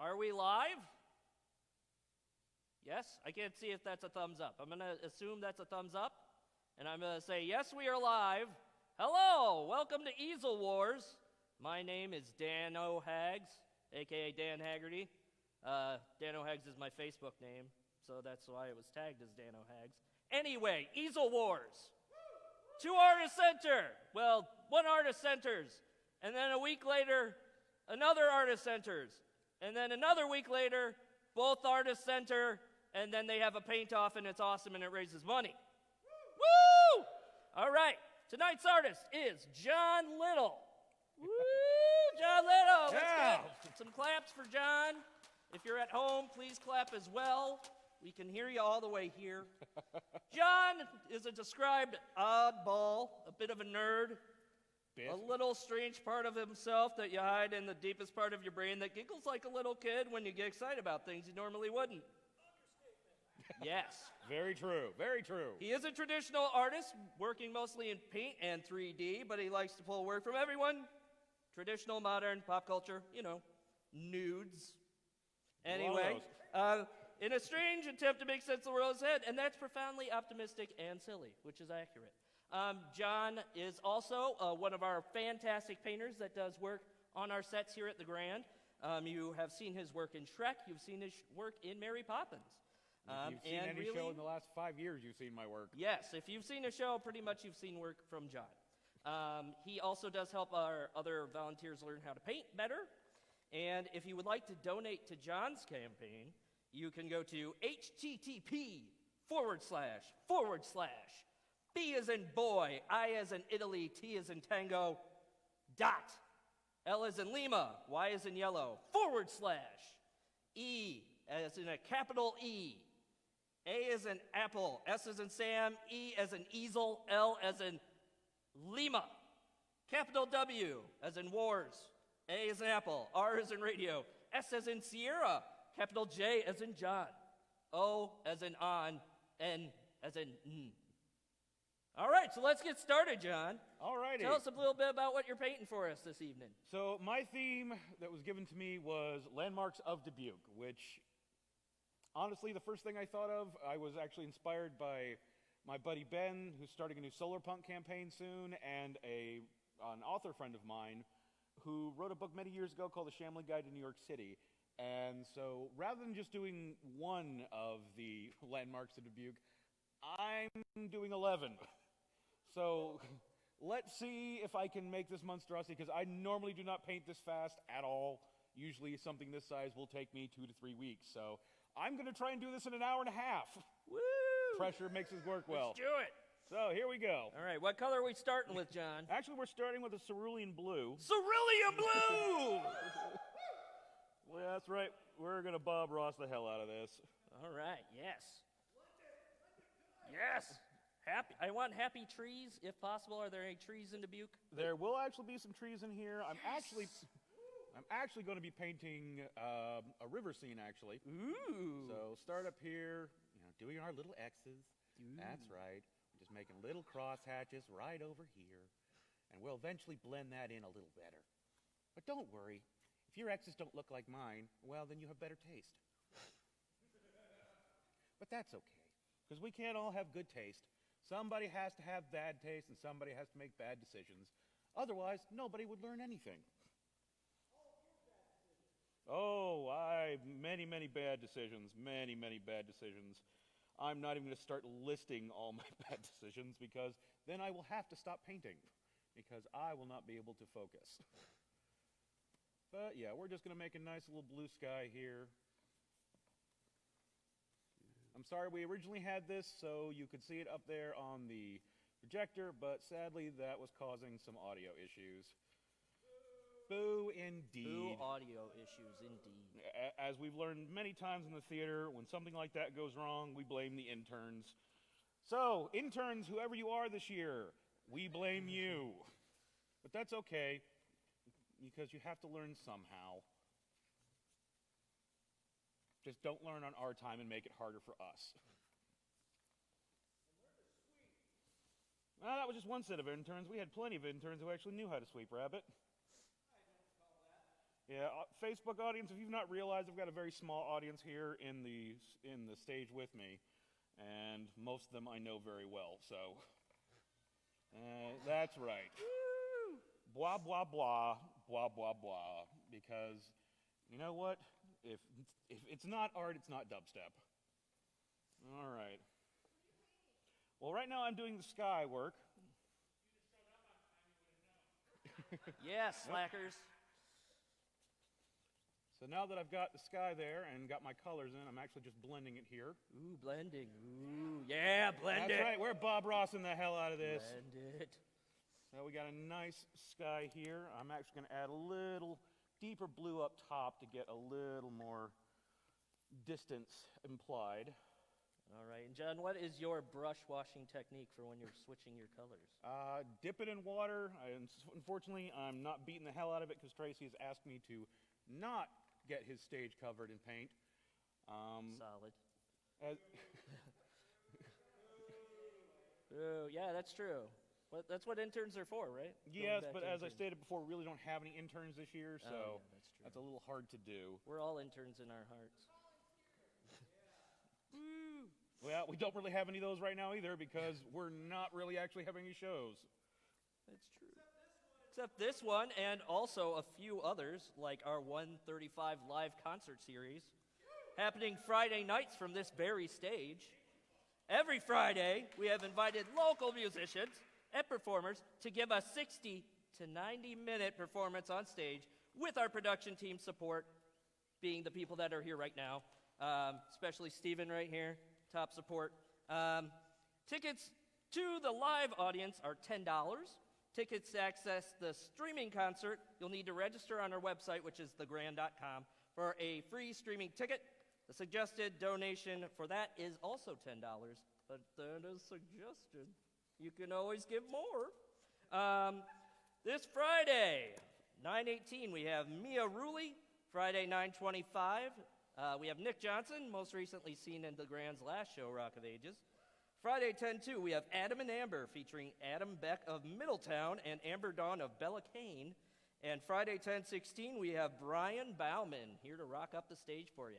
Are we live? Yes? I can't see if that's a thumbs up. I'm going to assume that's a thumbs up. And I'm going to say, yes, we are live. Hello! Welcome to Easel Wars. My name is Dan O'Hags, a.k.a. Dan Haggerty. Dan O'Hags is my Facebook name, so that's why it was tagged as Dan O'Hags. Anyway, Easel Wars. 2 artists enter. Well, 1 artist enters. And then a week later, another artist enters. And then another week later, both artists enter, and then they have a paint-off, and it's awesome, and it raises money. Woo! All right, tonight's artist is Jon Little. Woo! Jon Little! Yeah. Let's get some claps for Jon. If you're at home, please clap as well. We can hear you all the way here. Jon is a described oddball, a bit of a nerd, a little strange part of himself that you hide in the deepest part of your brain that giggles like a little kid when you get excited about things you normally wouldn't. Yes. Very true, very true. He is a traditional artist, working mostly in paint and 3D, but he likes to pull work from everyone. Traditional, modern, pop culture, nudes. Anyway, in a strange attempt to make sense of the world's head, and that's profoundly optimistic and silly, which is accurate. Jon is also one of our fantastic painters that does work on our sets here at the Grand. You have seen his work in Shrek. You've seen his work in Mary Poppins. If you've seen any show in the last 5 years, you've seen my work. Yes, if you've seen a show, pretty much you've seen work from Jon. He also does help our other volunteers learn how to paint better. And if you would like to donate to Jon's campaign, you can go to http:// B as in boy, I as in Italy, T as in tango, dot, L as in Lima, Y as in yellow, / E as in a capital E, A as in apple, S as in Sam, E as in easel, L as in Lima, capital W as in wars, A as in apple, R as in radio, S as in Sierra, capital J as in John, O as in on, N as in N. All right, so let's get started, Jon. All righty. Tell us a little bit about what you're painting for us this evening. So my theme that was given to me was Landmarks of Dubuque, which, honestly, the first thing I thought of, I was actually inspired by my buddy Ben, who's starting a new solar punk campaign soon, and an author friend of mine who wrote a book many years ago called The Shambling Guide to New York City. And so rather than just doing one of the landmarks of Dubuque, I'm doing 11. So let's see if I can make this monstrosity, because I normally do not paint this fast at all. Usually something this size will take me 2 to 3 weeks. So I'm going to try and do this in an hour and a half. Woo! Pressure makes us work well. Let's do it. So here we go. All right, what color are we starting with, Jon? Actually, we're starting with a cerulean blue. Cerulean blue! Well, that's right. We're going to Bob Ross the hell out of this. All right, yes. Yes. I want happy trees, if possible. Are there any trees in Dubuque? There will actually be some trees in here. I'm actually going to be painting a river scene, actually. Ooh. So start up here, doing our little X's. Ooh. That's right. Just making little cross hatches right over here. And we'll eventually blend that in a little better. But don't worry. If your X's don't look like mine, well, then you have better taste. But that's okay, because we can't all have good taste. Somebody has to have bad taste, and somebody has to make bad decisions. Otherwise, nobody would learn anything. Oh, many, many bad decisions. Many, many bad decisions. I'm not even going to start listing all my bad decisions, because then I will have to stop painting, because I will not be able to focus. But yeah, we're just going to make a nice little blue sky here. I'm sorry we originally had this so you could see it up there on the projector, but sadly that was causing some audio issues. Boo indeed. Boo audio issues indeed. As we've learned many times in the theater, when something like that goes wrong, we blame the interns. So, interns, whoever you are this year, we blame you. But that's okay, because you have to learn somehow. Just don't learn on our time and make it harder for us. Well, that was just one set of interns. We had plenty of interns who actually knew how to sweep, Rabbit. Yeah, Facebook audience, if you've not realized, I've got a very small audience here in the stage with me, and most of them I know very well, so that's right. Woo! Blah, blah, blah, blah, blah, blah, because you know what? If it's not art, it's not dubstep. All right. Well, right now I'm doing the sky work. Yes, slackers. So now that I've got the sky there and got my colors in, I'm actually just blending it here. Ooh, blending. Ooh, yeah, blend That's it. right, we're Bob Rossing the hell out of this. Blend it. So we got a nice sky here. I'm actually going to add a little deeper blue up top to get a little more distance implied. All right, and John, what is your brush washing technique for when you're switching your colors? Dip it in water. Unfortunately, I'm not beating the hell out of it because Tracy has asked me to not get his stage covered in paint. Solid. As Oh, yeah, that's true. That's what interns are for, right? yes, Going back but to as I interns. stated before, we really don't have any interns this year, so Oh, yeah, that's true. that's a little hard to do. We're all interns in our hearts. Well, we don't really have any of those right now either because we're not really actually having any shows. That's true. Except this one, and also a few others, like our 135 live concert series, happening Friday nights from this very stage. Every Friday, we have invited local musicians and performers to give a 60 to 90-minute performance on stage with our production team support, being the people that are here right now, especially Steven right here, top support. Tickets to the live audience are $10. Tickets to access the streaming concert, you'll need to register on our website, which is thegrand.com, for a free streaming ticket. The suggested donation for that is also $10, but that is suggested. You can always give more. This Friday, 9/18, we have Mia Rulli. Friday, 9/25, we have Nick Johnson, most recently seen in the Grand's last show, Rock of Ages. Friday, 10/2, we have Adam and Amber featuring Adam Beck of Middletown and Amber Dawn of Bella Kane. And Friday, 10/16, we have Brian Bauman here to rock up the stage for you.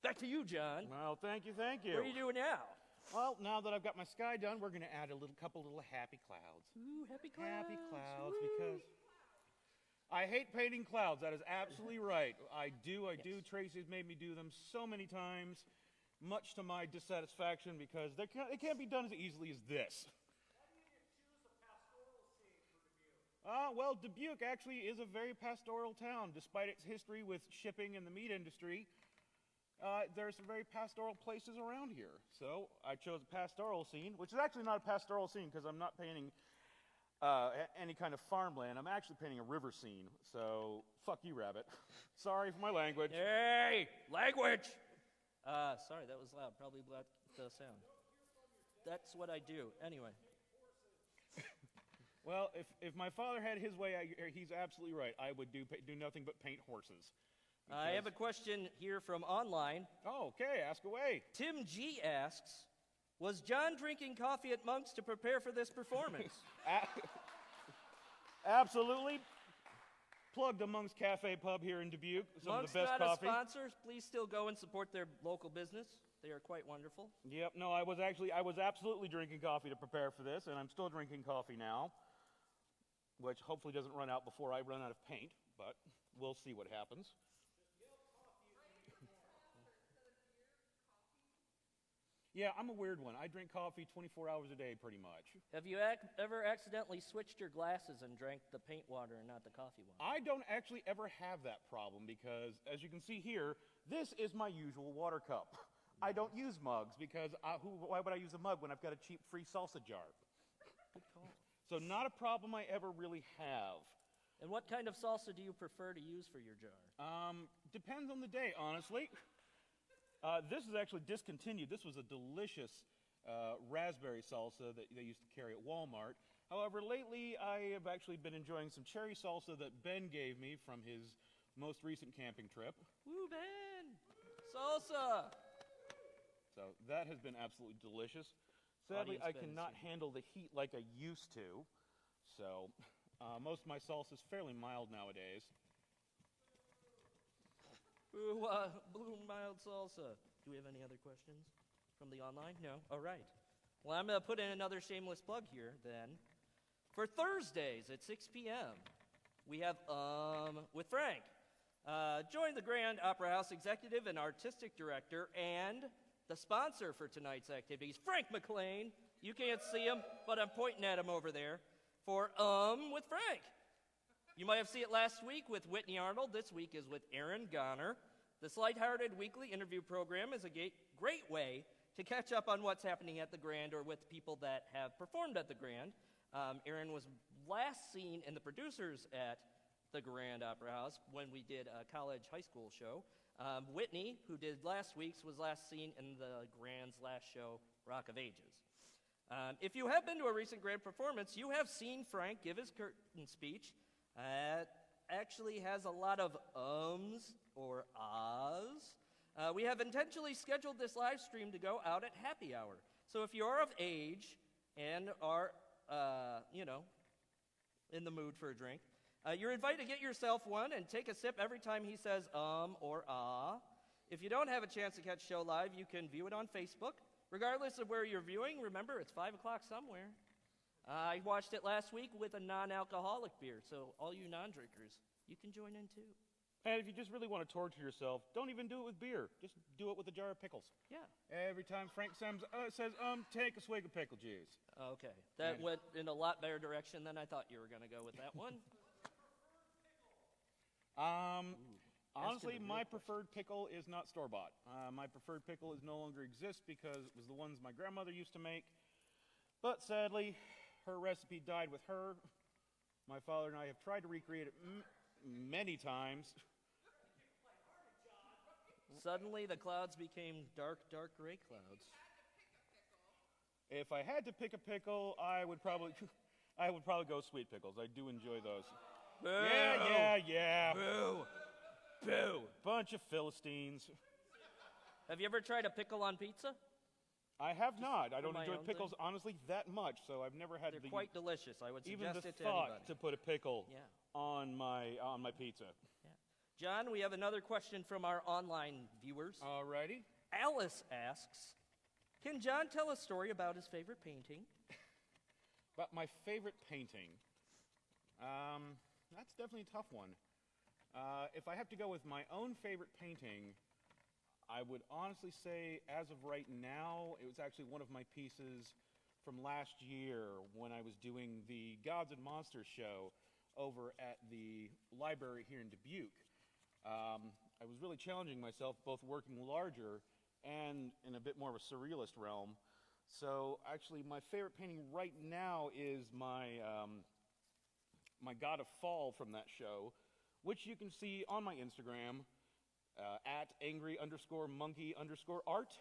Back to you, John. Well, thank you, thank you. What are you doing now? Well, now that I've got my sky done, we're going to add a couple little happy clouds. Ooh, happy clouds. Happy clouds, Woo. because I hate painting clouds. That is absolutely right. I do. Tracy's made me do them so many times, much to my dissatisfaction, because it can't be done as easily as this. Why do you choose a pastoral scene for Dubuque? Well, Dubuque actually is a very pastoral town, despite its history with shipping and the meat industry. There are some very pastoral places around here. So I chose a pastoral scene, which is actually not a pastoral scene because I'm not painting any kind of farmland. I'm actually painting a river scene. So fuck you, rabbit. Sorry for my language. Hey, language! Sorry, that was loud. Probably blocked the sound. That's what I do. Anyway. Well, if my father had his way, he's absolutely right. I would do nothing but paint horses. I have a question here from online. Oh, okay, ask away. Tim G asks, was John drinking coffee at Monk's to prepare for this performance? Absolutely. Plugged the Monk's Cafe Pub here in Dubuque. Some Monk's of the best not coffee. a sponsor. Please still go and support their local business. They are quite wonderful. Yep, no, I was absolutely drinking coffee to prepare for this, and I'm still drinking coffee now, which hopefully doesn't run out before I run out of paint, but we'll see what happens. Yeah, I'm a weird one. I drink coffee 24 hours a day, pretty much. Have you ever accidentally switched your glasses and drank the paint water and not the coffee one? I don't actually ever have that problem because, as you can see here, this is my usual water cup. I don't use mugs because why would I use a mug when I've got a cheap free salsa jar? Good call. So not a problem I ever really have. And what kind of salsa do you prefer to use for your jar? Depends on the day, honestly. This is actually discontinued. This was a delicious raspberry salsa that they used to carry at Walmart. However, lately I have actually been enjoying some cherry salsa that Ben gave me from his most recent camping trip. Woo, Ben! Salsa! So that has been absolutely delicious. Sadly, Audience I Ben is cannot here. handle the heat like I used to. So most of my salsa is fairly mild nowadays. Blue mild salsa. Do we have any other questions from the online? No? All right. Well, I'm going to put in another shameless plug here then. For Thursdays at 6 p.m., we have with Frank. Join the Grand Opera House executive and artistic director and the sponsor for tonight's activities, Frank McLean. You can't see him, but I'm pointing at him over there for with Frank. You might have seen it last week with Whitney Arnold. This week is with Aaron Goner. This lighthearted weekly interview program is a great way to catch up on what's happening at the Grand or with people that have performed at the Grand. Aaron was last seen in the producers at the Grand Opera House when we did a college high school show. Whitney, who did last week's, was last seen in the Grand's last show, Rock of Ages. If you have been to a recent Grand performance, you have seen Frank give his curtain speech. Actually has a lot of ums or ahs. We have intentionally scheduled this live stream to go out at happy hour. So if you're of age and are, in the mood for a drink, you're invited to get yourself one and take a sip every time he says or ah. If you don't have a chance to catch the show live, you can view it on Facebook. Regardless of where you're viewing, remember, it's 5 o'clock somewhere. I watched it last week with a non-alcoholic beer, so all you non-drinkers, you can join in too. And if you just really want to torture yourself, don't even do it with beer. Just do it with a jar of pickles. Yeah. Every time Frank says, take a swig of pickle juice. Okay. That went in a lot better direction than I thought you were going to go with that one. Honestly, my preferred pickle is not store-bought. My preferred pickle is no longer exists because it was the ones my grandmother used to make. But sadly, her recipe died with her. My father and I have tried to recreate it many times. Suddenly, the clouds became dark, dark gray clouds. If I had to pick a pickle, I would probably go sweet pickles. I do enjoy those. Boo! Yeah. Boo! Bunch of Philistines. Have you ever tried a pickle on pizza? I have not. I don't my enjoy own pickles honestly that much, so I've never had They're quite delicious. I would even suggest the it to thought anybody. to put a pickle Yeah. on my pizza. Yeah. John, we have another question from our online viewers. Alrighty. Alice asks, can John tell a story about his favorite painting? But my favorite painting, that's definitely a tough one. If I have to go with my own favorite painting, I would honestly say, as of right now, it was actually one of my pieces from last year when I was doing the Gods and Monsters show over at the library here in Dubuque. I was really challenging myself, both working larger and in a bit more of a surrealist realm. So actually, my favorite painting right now is my God of Fall from that show, which you can see on my Instagram at angry_monkey_art.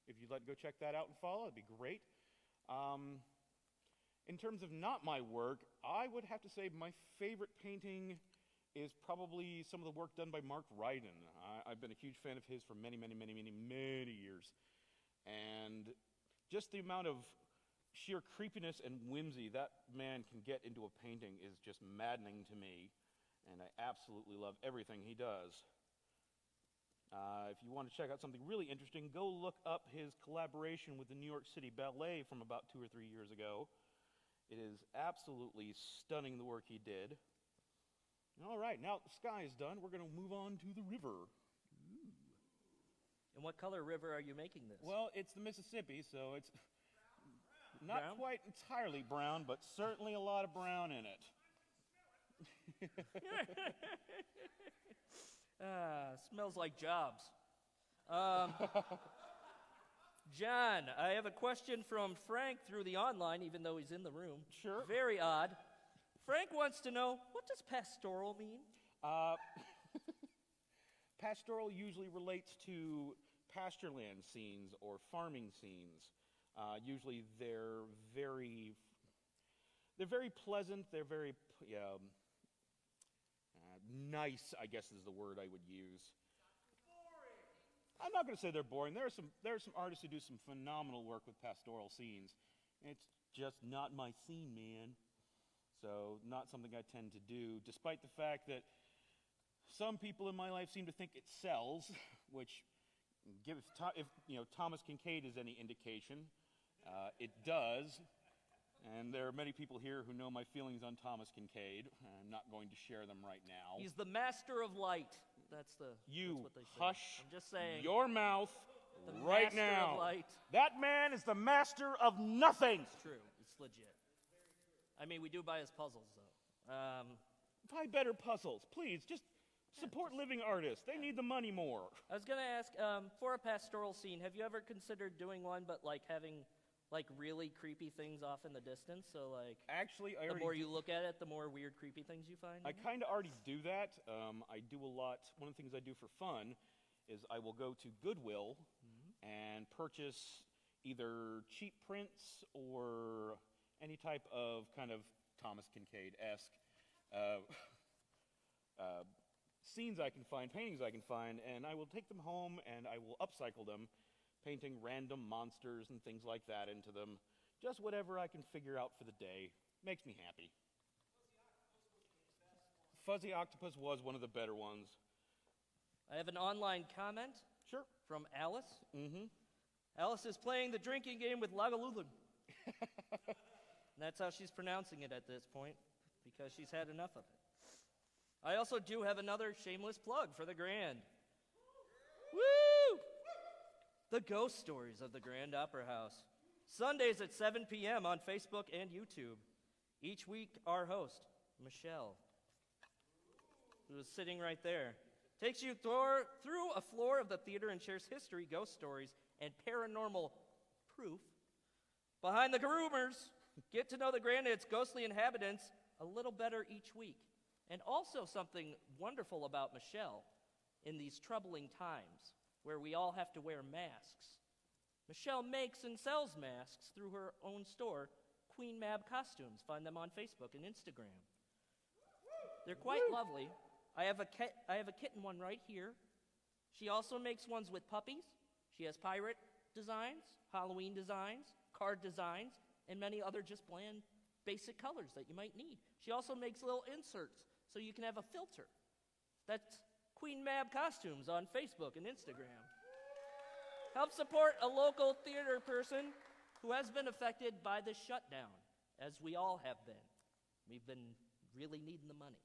If you'd like to go check that out and follow, it'd be great. In terms of not my work, I would have to say my favorite painting is probably some of the work done by Mark Ryden. I've been a huge fan of his for many years. And just the amount of sheer creepiness and whimsy that man can get into a painting is just maddening to me. And I absolutely love everything he does. If you want to check out something really interesting, go look up his collaboration with the New York City Ballet from about 2 or 3 years ago. It is absolutely stunning, the work he did. All right, now that the sky is done, we're going to move on to the river. And what color river are you making this? Well, it's the Mississippi, so it's not quite entirely brown, but certainly a lot of brown in it. Smells like jobs. John, I have a question from Frank through the online, even though he's in the room. Sure. Very odd. Frank wants to know, what does pastoral mean? Pastoral usually relates to pastureland scenes or farming scenes. Usually they're very pleasant. They're very nice, I guess is the word I would use. I'm not going to say they're boring. There are some artists who do some phenomenal work with pastoral scenes. It's just not my scene, man. So not something I tend to do, despite the fact that some people in my life seem to think it sells, which, if Thomas Kincaid is any indication, it does. And there are many people here who know my feelings on Thomas Kincaid. I'm not going to share them right now. He's the master of light. That's what they say. Hush I'm just saying. your mouth The right master now. of light. That man is the master of nothing. It's true. It's legit. I mean, we do buy his puzzles, though. Buy better puzzles, please. Just support living artists. They need the money more. I was going to ask, for a pastoral scene, have you ever considered doing one, but like having like really creepy things off in the distance? So like, Actually, the more you look at it, the more weird, creepy things you find. I kind of already do that. I do a lot. One of the things I do for fun is I will go to Goodwill and purchase either cheap prints or any type of kind of Thomas Kincaid-esque scenes I can find, paintings I can find, and I will take them home and I will upcycle them, painting random monsters and things like that into them. Just whatever I can figure out for the day. Makes me happy. Fuzzy Octopus was one of the better ones. I have an online comment Sure. from Alice. Mm-hmm. Alice is playing the drinking game with Lagalulun. That's how she's pronouncing it at this point, because she's had enough of it. I also do have another shameless plug for the Grand. Woo! The Ghost Stories of the Grand Opera House. Sundays at 7 p.m. on Facebook and YouTube. Each week, our host, Michelle, who is sitting right there, takes you through a floor of the theater and shares history, ghost stories, and paranormal proof. Behind the rumors, get to know the Grand and its ghostly inhabitants a little better each week. And also something wonderful about Michelle in these troubling times where we all have to wear masks. Michelle makes and sells masks through her own store, Queen Mab Costumes. Find them on Facebook and Instagram. They're quite lovely. I have a kitten one right here. She also makes ones with puppies. She has pirate designs, Halloween designs, card designs, and many other just bland basic colors that you might need. She also makes little inserts so you can have a filter. That's Queen Mab Costumes on Facebook and Instagram. Help support a local theater person who has been affected by the shutdown, as we all have been. We've been really needing the money.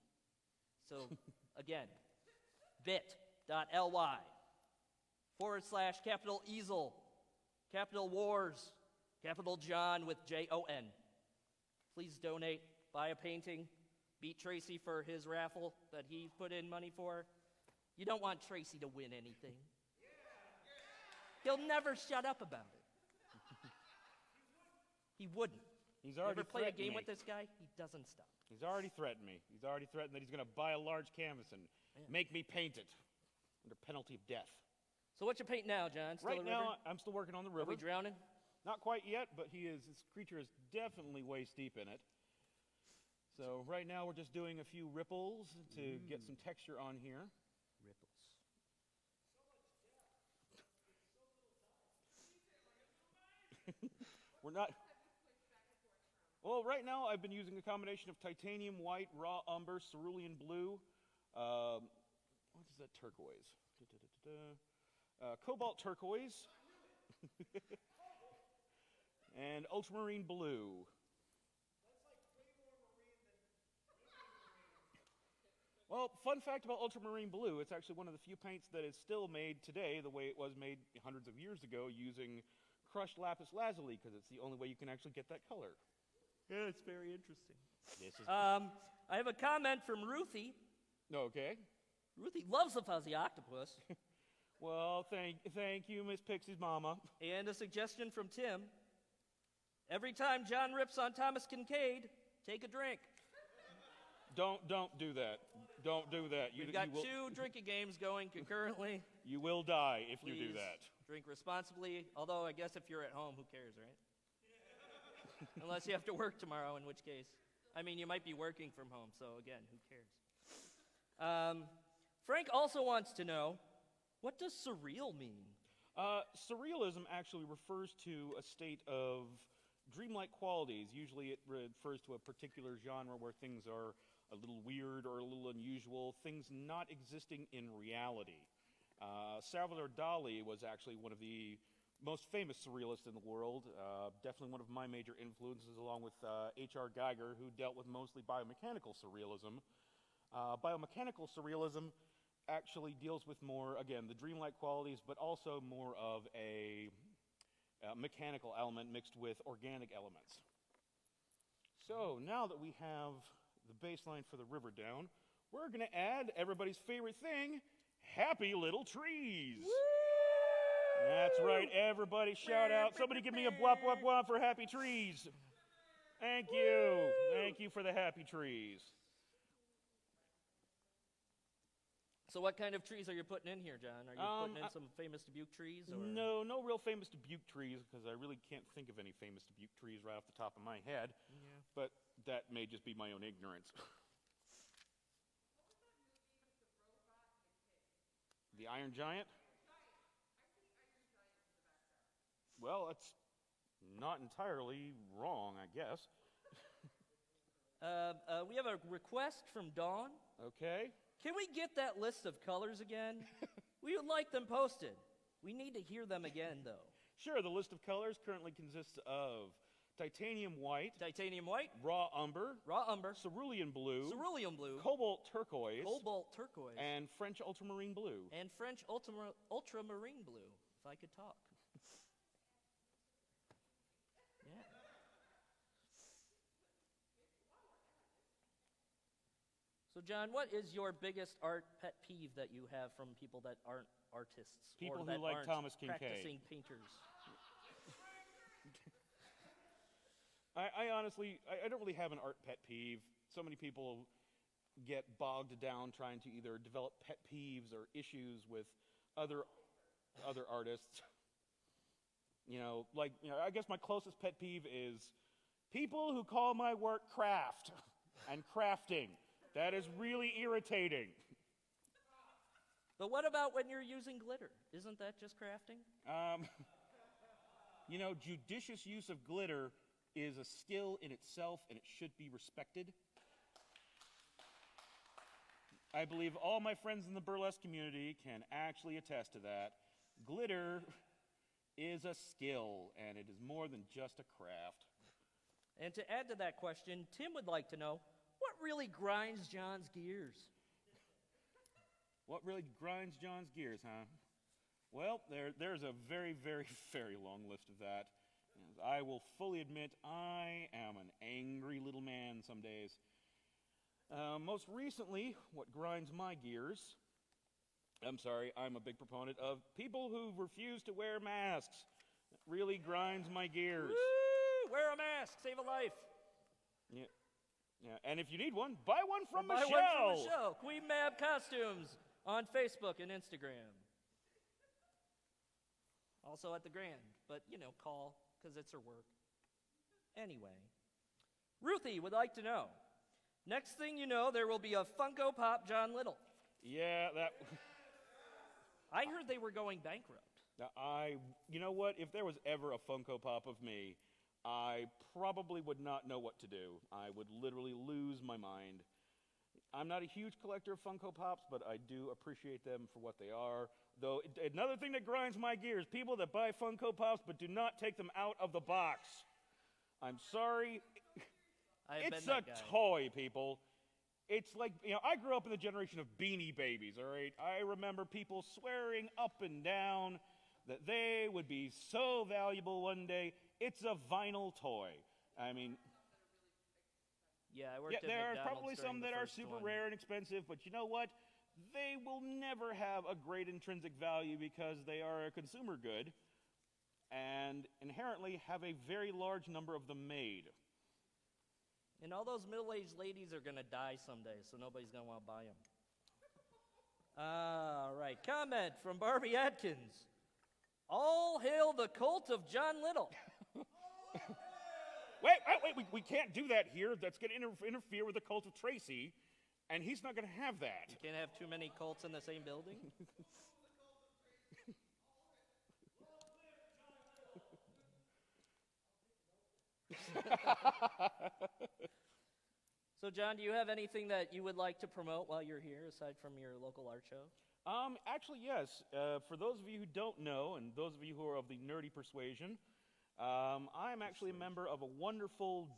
So, again, bit.ly/capital Easel, capital Wars, capital Jon with Jon. Please donate, buy a painting, beat Tracy for his raffle that he put in money for. You don't want Tracy to win anything. He'll never shut up about it. He wouldn't. He's already You ever play a threatened game me. with this guy? He doesn't stop. He's already threatened me. He's already threatened that he's going to buy a large canvas and make me paint it under penalty of death. So what you paint now, John? Still Right a now, river? I'm still working on the Are river. we drowning? Not quite yet, but this creature is definitely waist deep in it. So right now we're just doing a few ripples to get some texture on here. Ripples. We're not. Well, right now I've been using a combination of titanium white, raw umber, cerulean blue. What is that turquoise? Cobalt turquoise. And ultramarine blue. Well, fun fact about ultramarine blue, it's actually one of the few paints that is still made today the way it was made hundreds of years ago using crushed lapis lazuli, because it's the only way you can actually get that color. Yeah, it's very interesting. This is I have a comment from Ruthie. okay. Ruthie loves the fuzzy octopus. Well, thank you, Miss Pixie's mama. And a suggestion from Tim. Every time John rips on Thomas Kincaid, take a drink. Don't do that. Don't do that. We've got two drinking games going concurrently. You will die if you do Please that. drink responsibly, although I guess if you're at home, who cares, right? Unless you have to work tomorrow, in which case, I mean, you might be working from home, so again, who cares? Frank also wants to know, what does surreal mean? Surrealism actually refers to a state of dreamlike qualities. Usually it refers to a particular genre where things are a little weird or a little unusual, things not existing in reality. Salvador Dali was actually one of the most famous surrealists in the world, definitely one of my major influences, along with H.R. Geiger, who dealt with mostly biomechanical surrealism. Biomechanical surrealism actually deals with more, again, the dreamlike qualities, but also more of a mechanical element mixed with organic elements. So now that we have the baseline for the river down, we're going to add everybody's favorite thing, happy little trees. Woo! That's right, everybody shout out. Somebody give me a bwop, bwop, bwop for happy trees. Thank you. Thank you for the happy trees. So what kind of trees are you putting in here, John? Are you putting in some famous Dubuque trees? Or? No real famous Dubuque trees, because I really can't think of any famous Dubuque trees right off the top of my head. Yeah. But that may just be my own ignorance. The Iron Giant? Well, that's not entirely wrong, I guess. We have a request from Dawn. Okay. Can we get that list of colors again? We would like them posted. We need to hear them again, though. Sure, the list of colors currently consists of titanium white, Titanium white, raw umber, cerulean blue, cobalt turquoise, and French ultramarine blue. And French ultramarine blue, if I could talk. Yeah. So, John, what is your biggest art pet peeve that you have from people that aren't artists? People or who that like aren't Thomas Kincaid. practicing painters? I honestly, I don't really have an art pet peeve. So many people get bogged down trying to either develop pet peeves or issues with other artists. I guess my closest pet peeve is people who call my work craft and crafting. That is really irritating. But what about when you're using glitter? Isn't that just crafting? Judicious use of glitter is a skill in itself, and it should be respected. I believe all my friends in the burlesque community can actually attest to that. Glitter is a skill, and it is more than just a craft. And to add to that question, Tim would like to know, what really grinds John's gears? What really grinds John's gears, huh? Well, there's a very, very, very long list of that. I will fully admit I am an angry little man some days. Most recently, what grinds my gears, I'm a big proponent of people who refuse to wear masks. It really grinds my gears. Woo! Wear a mask, save a life. Yeah, and if you need one, buy one from Buy Michelle. one from Michelle. Queen Mab Costumes on Facebook and Instagram. Also at the Grand, but call because it's her work. Anyway, Ruthie would like to know. Next thing you know, there will be a Funko Pop Jon Little. Yeah, that. I heard they were going bankrupt. Now, you know what? If there was ever a Funko Pop of me, I probably would not know what to do. I would literally lose my mind. I'm not a huge collector of Funko Pops, but I do appreciate them for what they are. Though, another thing that grinds my gears, people that buy Funko Pops but do not take them out of the box. I'm sorry. It's a toy, people. It's like, I grew up in the generation of Beanie Babies, all right? I remember people swearing up and down that they would be so valuable one day. It's a vinyl toy. I mean... Yeah, I worked at there are McDonald's probably during some the that are first super one. rare and expensive, but you know what? They will never have a great intrinsic value because they are a consumer good and inherently have a very large number of them made. And all those middle-aged ladies are going to die someday, so nobody's going to want to buy them. All right, comment from Barbie Atkins. All hail the cult of Jon Little. Wait, we can't do that here. That's going to interfere with the cult of Tracy, and he's not going to have that. You can't have too many cults in the same building. So, John, do you have anything that you would like to promote while you're here, aside from your local art show? Actually, yes. For those of you who don't know, and those of you who are of the nerdy persuasion, I am actually a member of a wonderful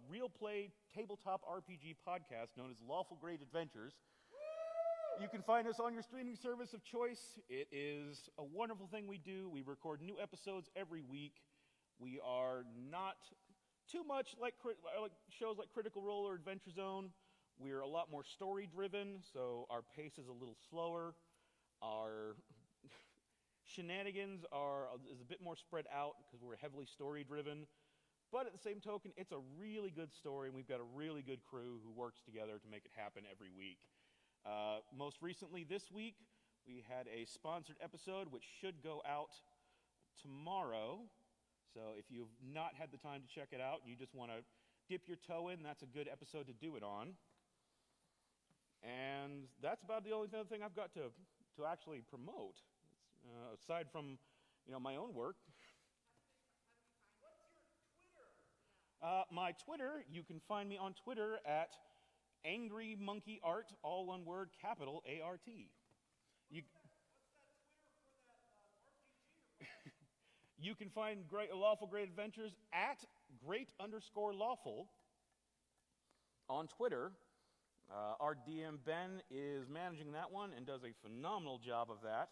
real play tabletop RPG podcast known as Lawful Great Adventures. You can find us on your streaming service of choice. It is a wonderful thing we do. We record new episodes every week. We are not too much like shows like Critical Role or Adventure Zone. We're a lot more story-driven, so our pace is a little slower. Our shenanigans is a bit more spread out because we're heavily story-driven. But at the same token, it's a really good story, and we've got a really good crew who works together to make it happen every week. Most recently this week, we had a sponsored episode which should go out tomorrow. So if you've not had the time to check it out and you just want to dip your toe in, that's a good episode to do it on. And that's about the only other thing I've got to actually promote, aside from my own work. My Twitter, you can find me on Twitter at Angry Monkey Art, all one word, capital A-R-T. You can find Lawful Great Adventures at great_lawful on Twitter. Our DM Ben is managing that one and does a phenomenal job of that.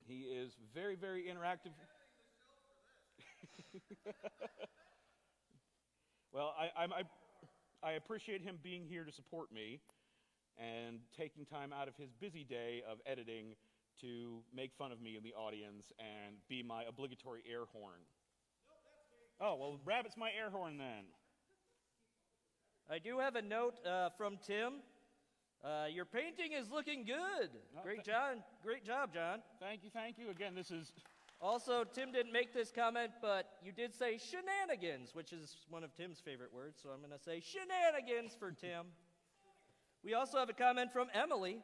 He is very, very interactive. Well, I appreciate him being here to support me and taking time out of his busy day of editing to make fun of me in the audience and be my obligatory air horn. Oh, well, Rabbit's my air horn then. I do have a note from Tim. Your painting is looking good. Great job, John. Thank you. Again, this is... Also, Tim didn't make this comment, but you did say shenanigans, which is one of Tim's favorite words, so I'm going to say shenanigans for Tim. We also have a comment from Emily.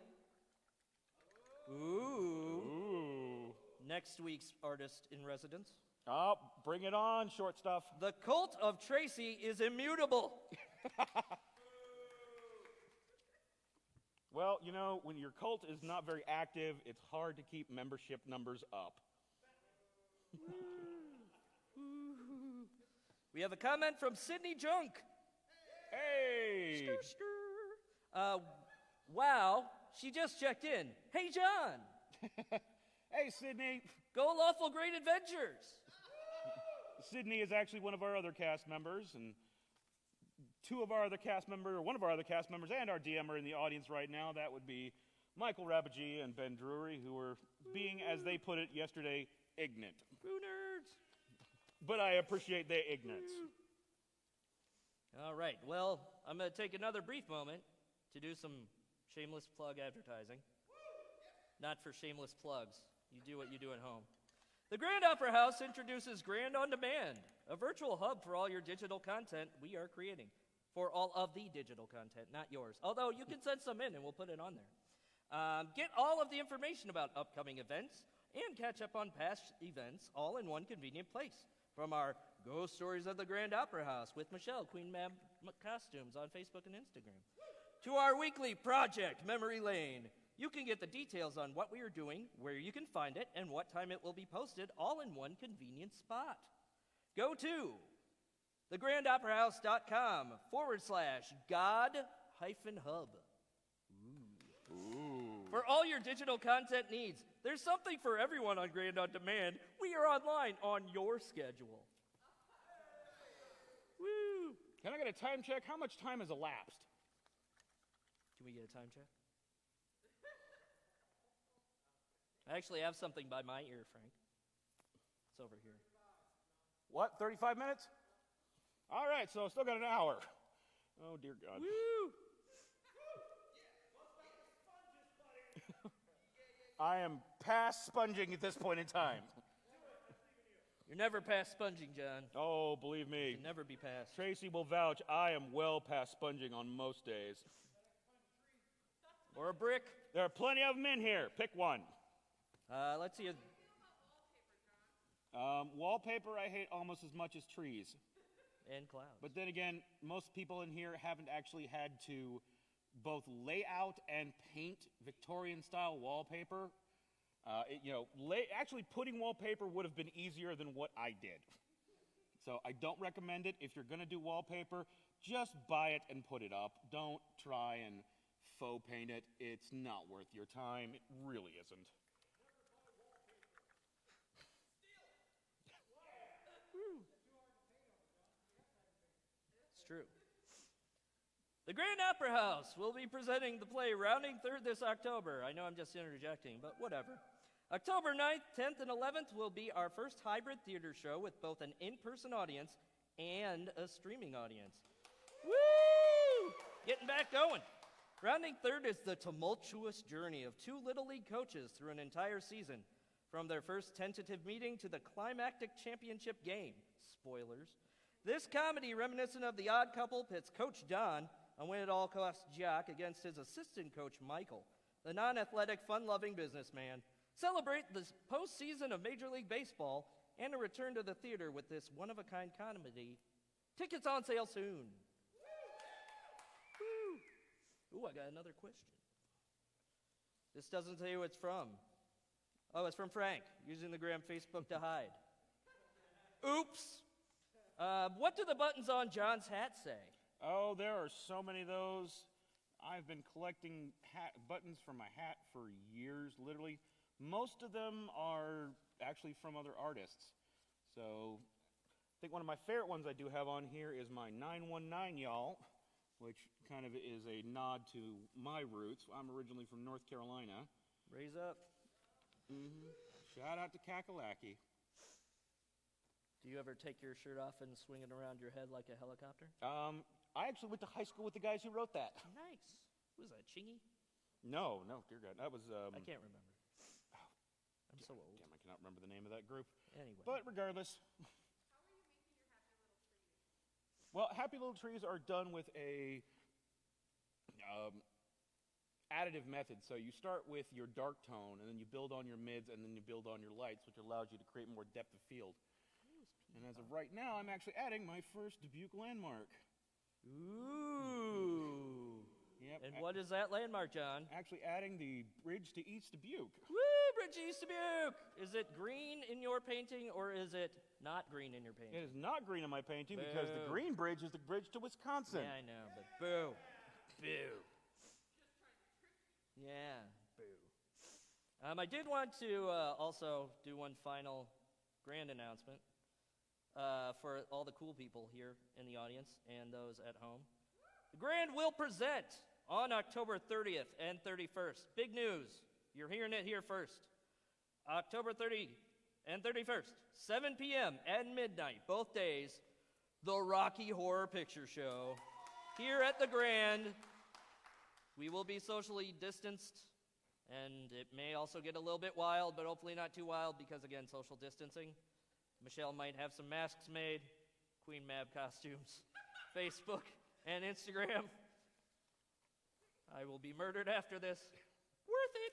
Ooh. Next week's artist in residence. Oh, bring it on, short stuff. The cult of Tracy is immutable. Well, when your cult is not very active, it's hard to keep membership numbers up. We have a comment from Sydney Junk. Hey! Wow, she just checked in. Hey, John. Hey, Sydney. Go Lawful Great Adventures. Sydney is actually one of our other cast members, and one of our other cast members and our DM are in the audience right now. That would be Michael Rabaji and Ben Drury, who were being, as they put it yesterday, ignorant. Boo nerds. But I appreciate their ignorance. All right, well, I'm going to take another brief moment to do some shameless plug advertising. Not for shameless plugs. You do what you do at home. The Grand Opera House introduces Grand On Demand, a virtual hub for all your digital content we are creating. For all of the digital content, not yours. Although you can send some in and we'll put it on there. Get all of the information about upcoming events and catch up on past events all in one convenient place. From our Ghost Stories of the Grand Opera House with Michelle, Queen Mab Costumes on Facebook and Instagram, to our weekly project, Memory Lane. You can get the details on what we are doing, where you can find it, and what time it will be posted, all in one convenient spot. Go to thegrandoperahouse.com/God-hub. Ooh. For all your digital content needs, there's something for everyone on Grand On Demand. We are online on your schedule. Woo! Can I get a time check? How much time has elapsed? Can we get a time check? I actually have something by my ear, Frank. It's over here. What, 35 minutes? All right, so still got an hour. Oh, dear God. Woo! I am past sponging at this point in time. You're never past sponging, John. Oh, believe me. You'll never be past. Tracy will vouch I am well past sponging on most days. Or a brick. There are plenty of them in here. Pick one. Let's see. Wallpaper I hate almost as much as trees. And clouds. But then again, most people in here haven't actually had to both lay out and paint Victorian-style wallpaper. Actually putting wallpaper would have been easier than what I did. So I don't recommend it. If you're going to do wallpaper, just buy it and put it up. Don't try and faux paint it. It's not worth your time. It really isn't. It's true. The Grand Opera House will be presenting the play Rounding Third this October. I know I'm just interjecting, but whatever. October 9th, 10th, and 11th will be our first hybrid theater show with both an in-person audience and a streaming audience. Woo! Getting back going. Rounding Third is the tumultuous journey of two Little League coaches through an entire season, from their first tentative meeting to the climactic championship game. Spoilers. This comedy, reminiscent of The Odd Couple, pits Coach Don, a win-at-all-costs jock, against his assistant coach, Michael, the non-athletic, fun-loving businessman. Celebrate this postseason of Major League Baseball and a return to the theater with this one-of-a-kind comedy. Tickets on sale soon. Woo! Ooh, I got another question. This doesn't say who it's from. Oh, it's from Frank, using the Graham Facebook to hide. Oops! What do the buttons on John's hat say? Oh, there are so many of those. I've been collecting buttons for my hat for years, literally. Most of them are actually from other artists. So I think one of my favorite ones I do have on here is my 919 y'all, which kind of is a nod to my roots. I'm originally from North Carolina. Raise up. Mm-hmm. Shout out to Kakalaki. Do you ever take your shirt off and swing it around your head like a helicopter? I actually went to high school with the guys who wrote that. Nice. Who was that, Chingy? No, dear God. That was, I can't remember. I'm so old. Damn, I cannot remember the name of that group. Anyway. But regardless. How are you making your happy little trees? Well, Happy Little Trees are done with a additive method. So you start with your dark tone, and then you build on your mids, and then you build on your lights, which allows you to create more depth of field. And as of right now, I'm actually adding my first Dubuque landmark. Ooh. Yep. And what is that landmark, John? Actually adding the bridge to East Dubuque. Woo, Bridge East Dubuque! Is it green in your painting, or is it not green in your painting? It is not green in my painting because the Boo. green bridge is the bridge to Wisconsin. Yeah, I know, but boo. Boo. Yeah, boo. I did want to also do one final grand announcement for all the cool people here in the audience and those at home. The Grand will present on October 30th and 31st. Big news. You're hearing it here first. October 30th and 31st, 7 p.m. and midnight, both days, the Rocky Horror Picture Show. Here at the Grand, we will be socially distanced, and it may also get a little bit wild, but hopefully not too wild because, again, social distancing. Michelle might have some masks made, Queen Mab costumes, Facebook and Instagram. I will be murdered after this. Worth it.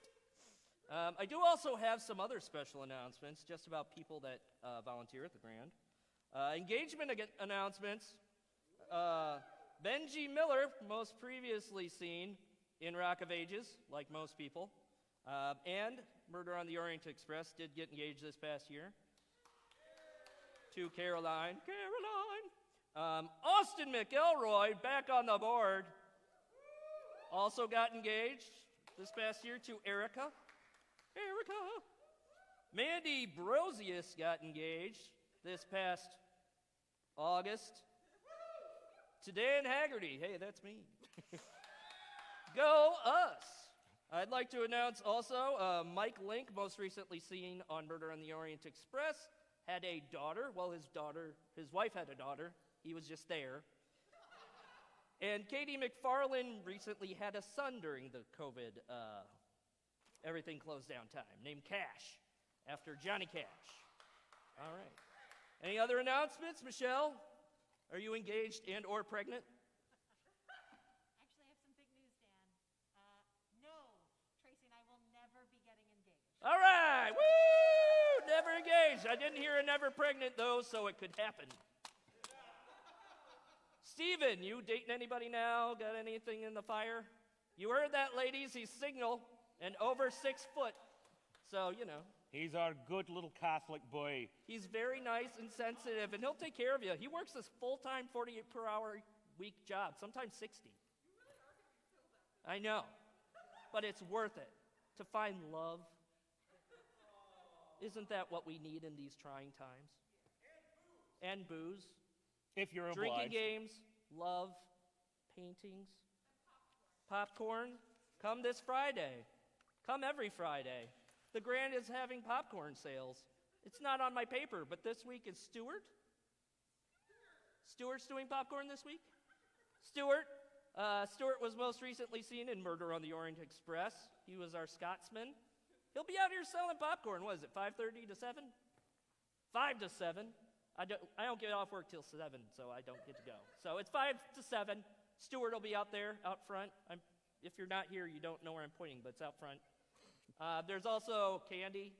I do also have some other special announcements just about people that volunteer at the Grand. Engagement announcements. Benji Miller, most previously seen in Rock of Ages, like most people, and Murder on the Orient Express did get engaged this past year. To Caroline. Austin McElroy, back on the board, also got engaged this past year to Erica. Mandy Brosius got engaged this past August to Dan Haggerty. Hey, that's me. Go us. I'd like to announce also Mike Link, most recently seen on Murder on the Orient Express, had a daughter. Well, his wife had a daughter. He was just there. And Katie McFarlane recently had a son during the COVID everything closed down time, named Cash, after Johnny Cash. All right. Any other announcements, Michelle? Are you engaged and or pregnant? Actually, I have some big news, Dan. No, Tracy and I will never be getting engaged. All right. Woo! Never engaged. I didn't hear a never pregnant, though, so it could happen. Steven, you dating anybody now? Got anything in the fire? You heard that, ladies. He's single and over 6 foot. So, you know. He's our good little Catholic boy. He's very nice and sensitive, and he'll take care of you. He works this full-time 48 per hour week job, sometimes 60. I know, but it's worth it to find love. Isn't that what we need in these trying times? And booze. If you're Drinking obliged. games, love, paintings, popcorn. Come this Friday. Come every Friday. The Grand is having popcorn sales. It's not on my paper, but this week is Stuart. Stuart's doing popcorn this week? Stuart was most recently seen in Murder on the Orient Express. He was our Scotsman. He'll be out here selling popcorn. What is it, 5:30 to 7? 5 to 7. I don't get off work till 7, so I don't get to go. So it's 5 to 7. Stuart will be out there, out front. If you're not here, you don't know where I'm pointing, but it's out front. There's also candy.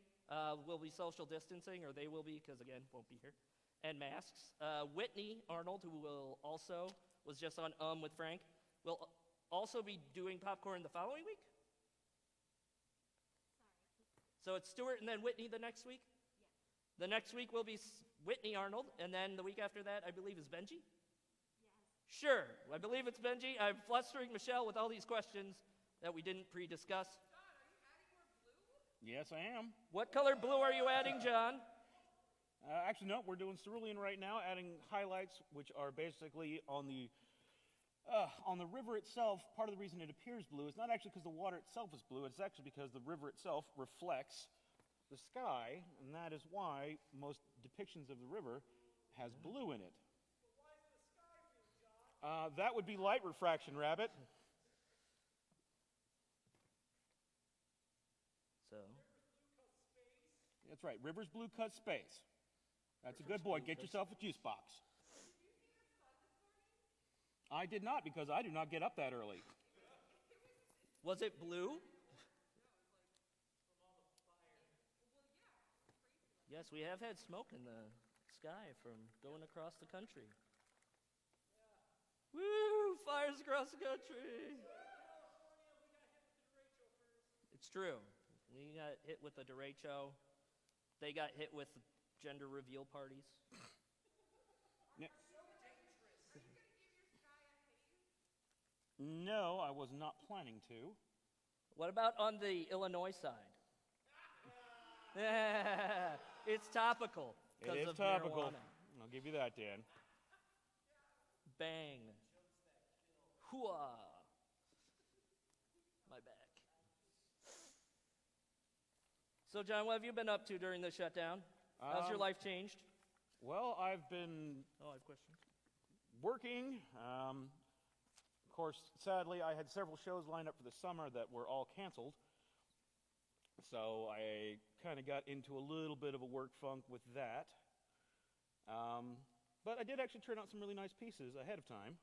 We'll be social distancing, or they will be, because, again, won't be here. And masks. Whitney Arnold, who was just on with Frank, will also be doing popcorn the following week? So it's Stuart and then Whitney the next week? Yes. The next week will be Whitney Arnold, and then the week after that, I believe, is Benji? Yes. Sure, I believe it's Benji. I'm flustering Michelle with all these questions that we didn't pre-discuss. John, are you adding more blue? Yes, I am. What color blue are you adding, John? Actually, no, we're doing Cerulean right now, adding highlights, which are basically on the river itself. Part of the reason it appears blue is not actually because the water itself is blue, it's actually because the river itself reflects the sky, and that is why most depictions of the river has blue in it. But why is the sky blue, John? That would be light refraction, Rabbit. So, That's right, river's blue cut space. That's a good boy. Get yourself a juice box. I did not, because I do not get up that early. was it blue? Yes, we have had smoke in the sky from going across the country. Woo! Fires across the country! It's true. We got hit with the derecho. They got hit with gender reveal parties. No, I was not planning to. What about on the Illinois side? It's topical. It is of topical. marijuana. I'll give you that, Dan. Bang. Hooah. My back. So, John, what have you been up to during the shutdown? How's your life changed? Well, I've been Oh, I have questions. working. Of course, sadly, I had several shows lined up for the summer that were all canceled. So I kind of got into a little bit of a work funk with that. But I did actually turn out some really nice pieces ahead of time.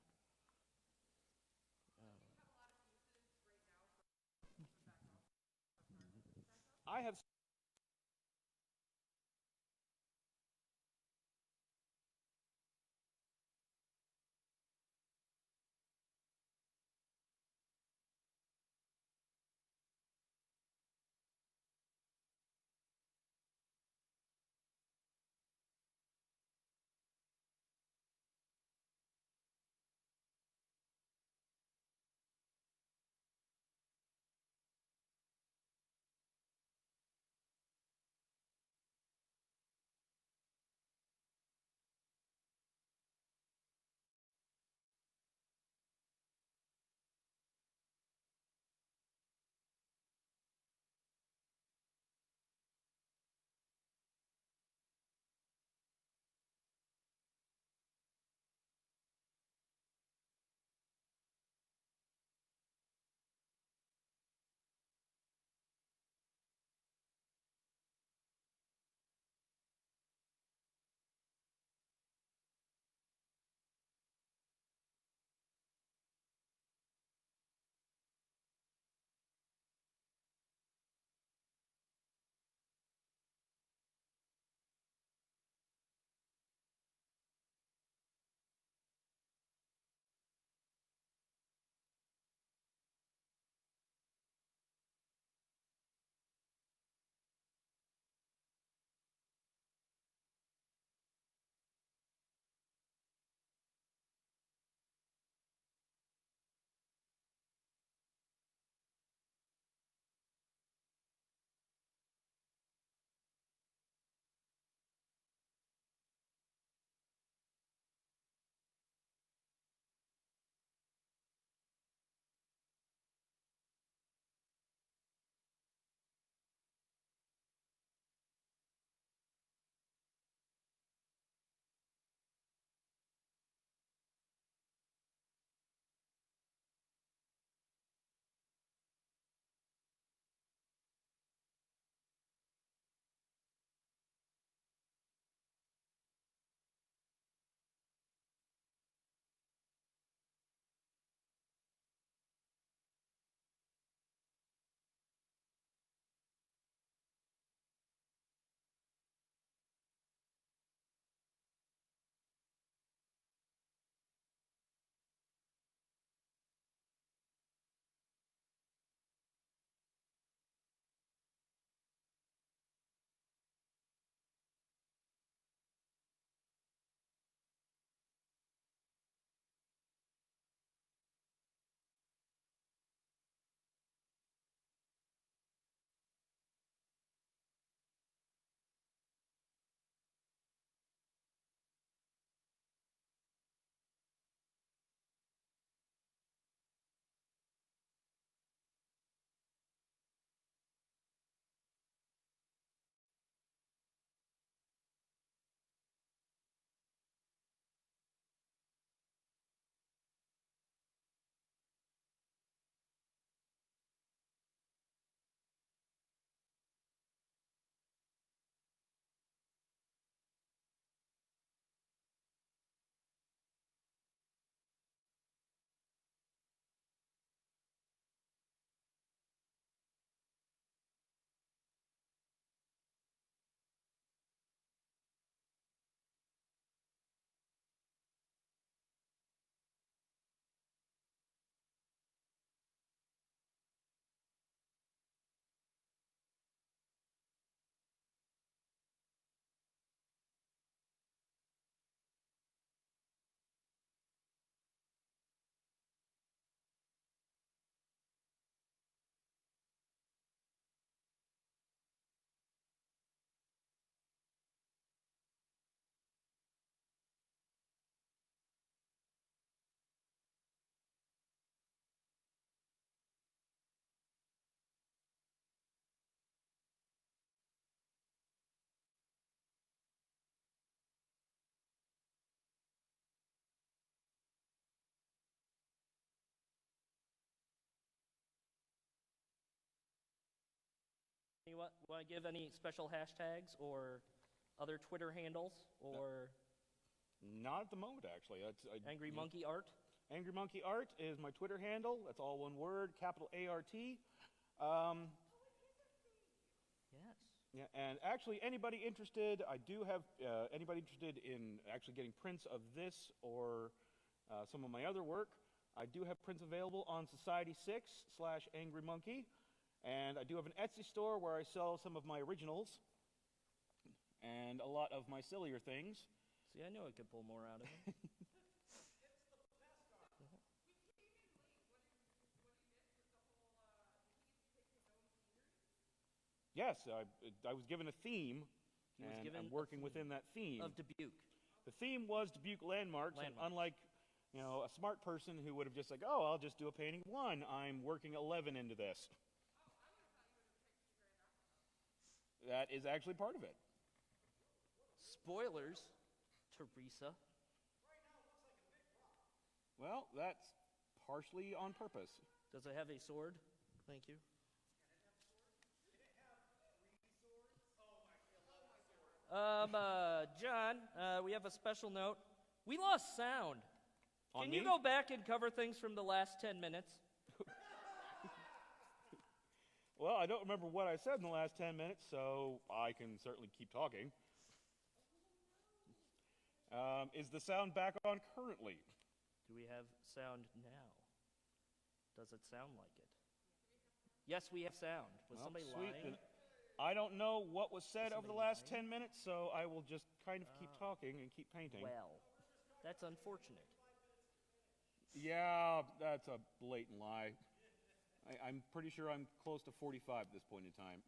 I have want to give any special hashtags or other Twitter handles or Not at the moment, actually. Angry Monkey Art? Angry Monkey Art is my Twitter handle. That's all one word, capital A-R-T. Yes. Yeah, and actually, anybody interested, I do have anybody interested in actually getting prints of this or some of my other work, I do have prints available on Society6/Angry Monkey, and I do have an Etsy store where I sell some of my originals and a lot of my sillier things. See, I knew I could pull more out of him. Yes, I was given a theme, and I'm working within that theme. Of Dubuque. The theme was Dubuque landmarks, and unlike a smart person who would have just like, oh, I'll just do a painting of 1, I'm working 11 into this. That is actually part of it. Spoilers, Teresa. Well, that's partially on purpose. Does it have a sword? Thank you. John, we have a special note. We lost sound. Can you go back and cover things from the last 10 minutes? Well, I don't remember what I said in the last 10 minutes, so I can certainly keep talking. Is the sound back on currently? Do we have sound now? Does it sound like it? Yes, we have sound. Was somebody sweet. lying? I don't know what was said over the last 10 minutes, so I will just kind of keep talking and keep painting. Well, that's unfortunate. Yeah, that's a blatant lie. I'm pretty sure I'm close to 45 at this point in time.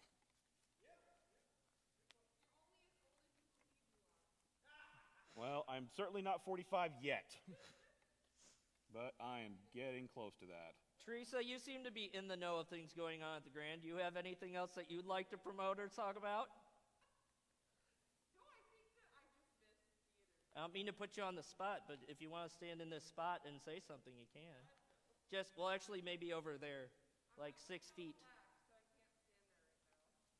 Well, I'm certainly not 45 yet. But I am getting close to that. Teresa, you seem to be in the know of things going on at the Grand. Do you have anything else that you'd like to promote or talk about? No, I think that I just missed theater. I don't mean to put you on the spot, but if you want to stand in this spot and say something, you can. Actually, maybe over there, like 6 feet.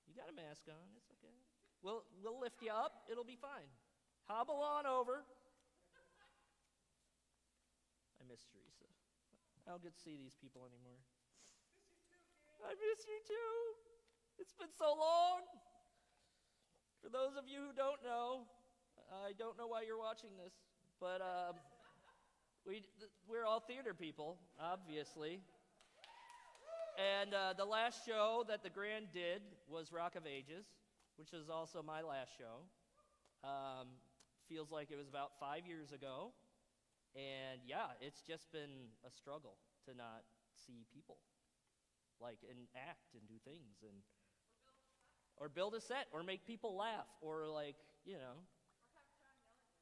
You got a mask on. It's okay. We'll lift you up. It'll be fine. Hobble on over. I miss Teresa. I don't get to see these people anymore. I miss you too. It's been so long. For those of you who don't know, I don't know why you're watching this, but we're all theater people, obviously. And the last show that the Grand did was Rock of Ages, which is also my last show. Feels like it was about 5 years ago. And yeah, it's just been a struggle to not see people, and act and do things, or build a set, or make people laugh, or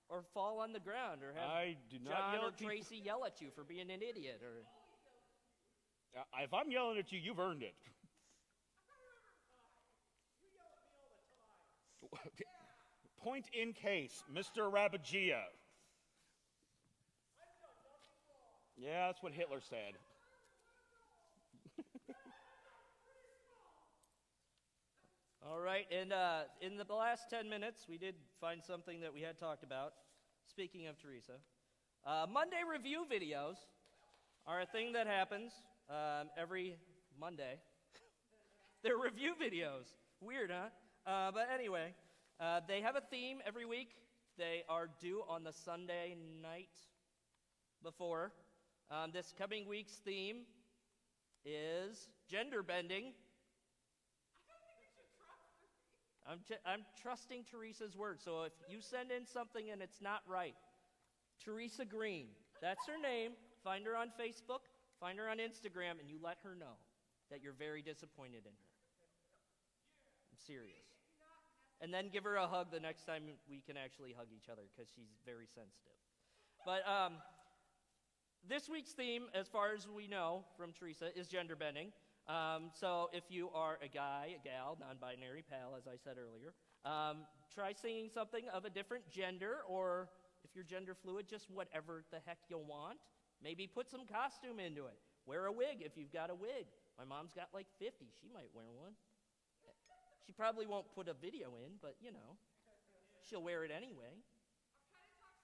or fall on the ground, or have I do not John yell or at people. Tracy yell at you for being an idiot, or If I'm yelling at you, you've earned it. Point in case, Mr. Rabagia. Yeah, that's what Hitler said. All right, and in the last 10 minutes, we did find something that we had talked about. Speaking of Teresa, Monday review videos are a thing that happens every Monday. They're review videos. Weird, huh? But anyway, they have a theme every week. They are due on the Sunday night before. This coming week's theme is gender bending. I'm trusting Teresa's word. So if you send in something and it's not right, Teresa Green, that's her name. Find her on Facebook, find her on Instagram, and you let her know that you're very disappointed in her. I'm serious. And then give her a hug the next time we can actually hug each other, because she's very sensitive. But this week's theme, as far as we know from Teresa, is gender bending. So if you are a guy, a gal, non-binary, pal, as I said earlier, try singing something of a different gender, or if you're gender fluid, just whatever the heck you want. Maybe put some costume into it. Wear a wig if you've got a wig. My mom's got like 50. She might wear one. She probably won't put a video in, but, you know, she'll wear it anyway. I'm trying to talk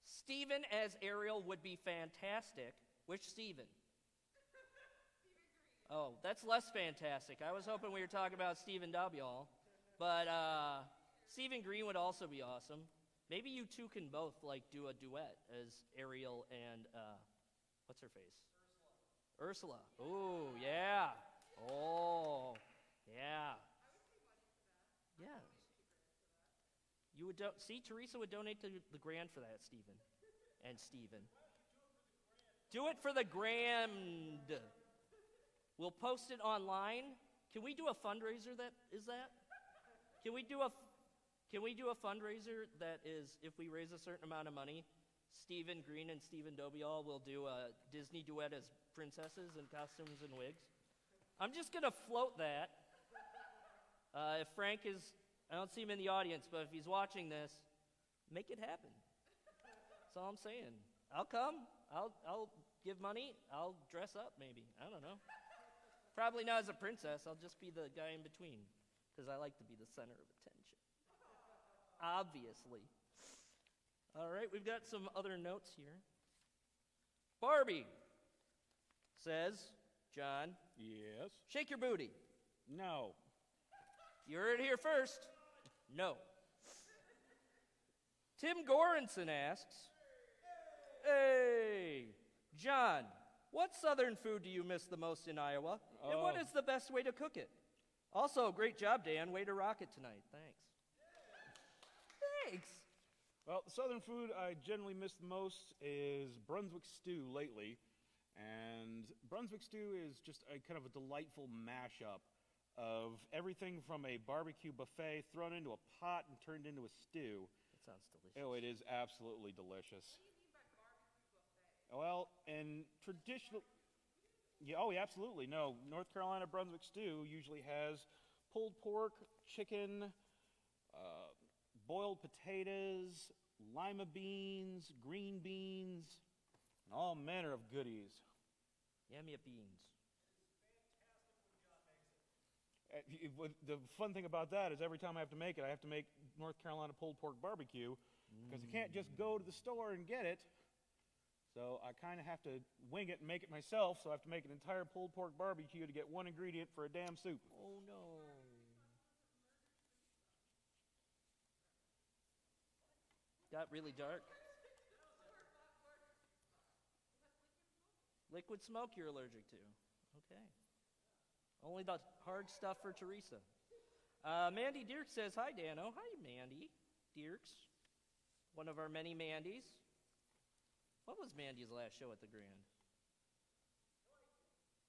Steven Steven into being Ariel. as Ariel would be fantastic. Which Steven? Oh, that's less fantastic. I was hoping we were talking about Stephen Dobial. But Stephen Green would also be awesome. Maybe you two can both, like, do a duet as Ariel and, what's her face? Ursula. Oh, yeah. Oh, yeah. Yeah. You would see, Teresa would donate to the grand for that, Stephen. And Stephen. Do it for the grand. We'll post it online. Can we do a fundraiser that is that? Can we do a fundraiser that is, if we raise a certain amount of money, Stephen Green and Stephen Dobial will do a Disney duet as princesses in costumes and wigs? I'm just going to float that. If Frank is, I don't see him in the audience, but if he's watching this, make it happen. That's all I'm saying. I'll come. I'll give money. I'll dress up maybe. I don't know. Probably not as a princess. I'll just be the guy in between because I like to be the center of attention. Obviously. All right, we've got some other notes here. Barbie says, John, Yes. shake your booty. No. You heard it here first. No. Tim Goranson asks, hey, John, what southern food do you miss the most in Iowa? And what is the best way to cook it? Also, great job, Dan. Way to rock it tonight. Thanks. Thanks. Well, the southern food I generally miss the most is Brunswick Stew lately. And Brunswick Stew is just a kind of a delightful mashup of everything from a barbecue buffet thrown into a pot and turned into a stew. That sounds delicious. Oh, it is absolutely delicious. What do you mean by barbecue buffet? Well, in traditional... Yeah, oh, yeah, absolutely. No, North Carolina Brunswick Stew usually has pulled pork, chicken, boiled potatoes, lima beans, green beans, and all manner of goodies. Yummy beans. The fun thing about that is every time I have to make it, I have to make North Carolina pulled pork barbecue because you can't just go to the store and get it. So I kind of have to wing it and make it myself, so I have to make an entire pulled pork barbecue to get one ingredient for a damn soup. Oh, no. Got really dark. Liquid smoke you're allergic to. Okay. Only the hard stuff for Teresa. Mandy Dierks says, hi, Dano. Hi, Mandy Dierks. One of our many Mandys. What was Mandy's last show at the Grand?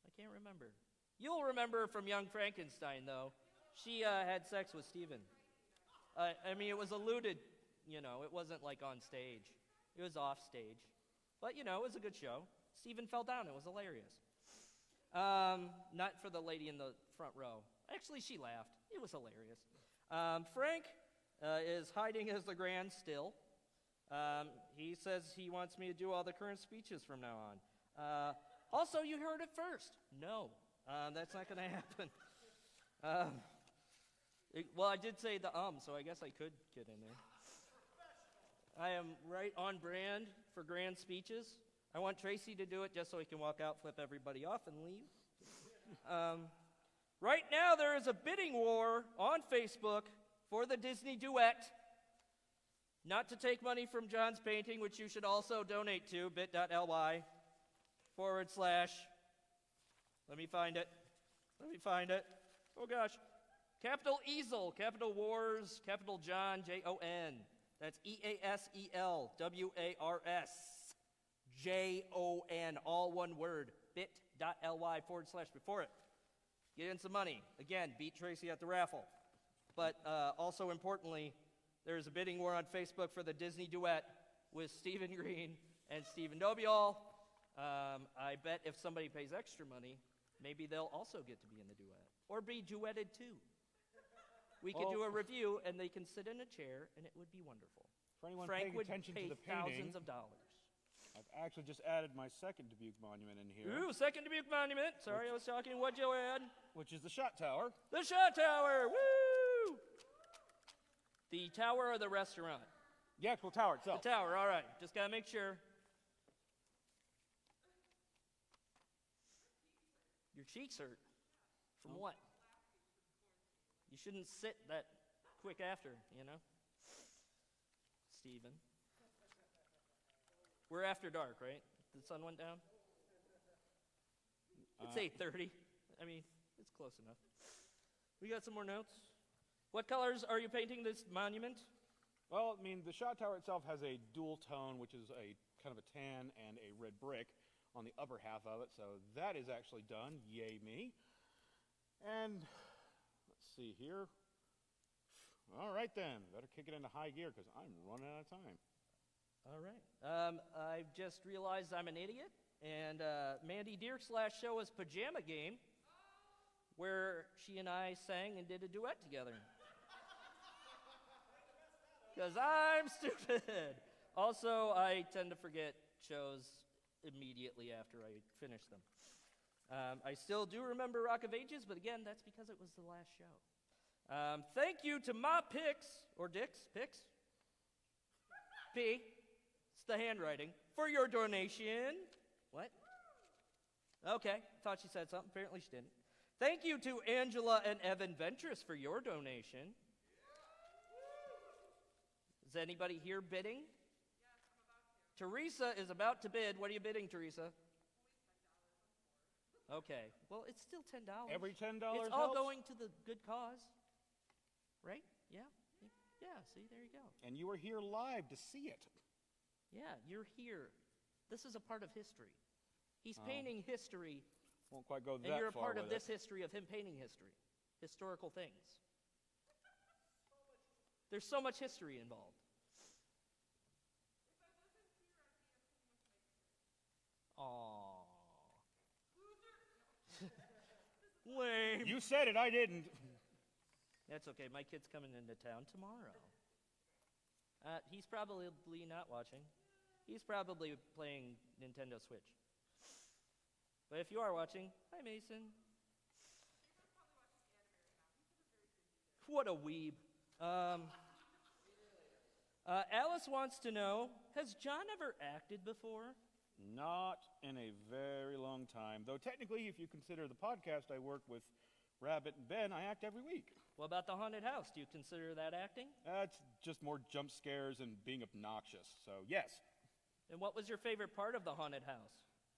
I can't remember. You'll remember from Young Frankenstein, though. She had sex with Steven. I mean, it was alluded, you know, it wasn't like on stage. It was off stage. But, you know, it was a good show. Steven fell down. It was hilarious. Not for the lady in the front row. Actually, she laughed. It was hilarious. Frank is hiding as the Grand still. He says he wants me to do all the current speeches from now on. Also, you heard it first. No, that's not going to happen. Well, I did say the so I guess I could get in there. I am right on brand for grand speeches. I want Tracy to do it just so he can walk out, flip everybody off, and leave. Right now, there is a bidding war on Facebook for the Disney duet. Not to take money from John's painting, which you should also donate to, bit.ly/. Let me find it. Oh, gosh. Capital Easel, capital Wars, capital John, Jon. That's EASELWARS. All one word. Bit.ly/. Before it. Get in some money. Again, beat Tracy at the raffle. But also importantly, there's a bidding war on Facebook for the Disney duet with Stephen Green and Stephen Dobial. I bet if somebody pays extra money, maybe they'll also get to be in the duet. Or be duetted too. We could do a review, and they can sit in a chair, and it would be wonderful. For anyone Frank paying would attention pay to the painting, thousands of dollars. I've actually just added my second Dubuque monument in here, Ooh, second Dubuque monument. Sorry, I was talking. What'd you add? which is the shot tower. The shot tower. Woo! The tower or the restaurant? The actual tower itself. The tower. All right. Just gotta make sure. Your cheeks hurt. From what? You shouldn't sit that quick after, you know? Steven. We're after dark, right? The sun went down? It's 8:30. I mean, it's close enough. We got some more notes. What colors are you painting this monument? Well, I mean, the shot tower itself has a dual tone, which is a kind of a tan and a red brick on the upper half of it, so that is actually done. Yay me. And let's see here. All right then, better kick it into high gear because I'm running out of time. All right. I've just realized I'm an idiot, and Mandy Dierks last show was Pajama Game, where she and I sang and did a duet together. Because I'm stupid. Also, I tend to forget shows immediately after I finish them. I still do remember Rock of Ages, but again, that's because it was the last show. Thank you to Ma Pix, or Dix, Pix? P, it's the handwriting, for your donation. What? Okay, thought she said something. Apparently she didn't. Thank you to Angela and Evan Ventress for your donation. Is anybody here bidding? Yes, I'm about to. Teresa is about to bid. What are you bidding, Teresa? Okay. Well, it's still $10. Every $10 It's all helps. going to the good cause. Right? Yeah? Yeah, see, there you go. And you were here live to see it. Yeah, you're here. This is a part of history. He's painting history, Won't quite go that and you're a far part of with this history of him painting history. Historical things. There's so much history involved. Aww. Lame. You said it, I didn't. That's okay. My kid's coming into town tomorrow. He's probably not watching. He's probably playing Nintendo Switch. But if you are watching, hi Mason. What a weeb. Alice wants to know, has John ever acted before? Not in a very long time. Though technically, if you consider the podcast I work with Rabbit and Ben, I act every week. What about the haunted house? Do you consider that acting? That's just more jump scares and being obnoxious. So, yes. And what was your favorite part of the haunted house?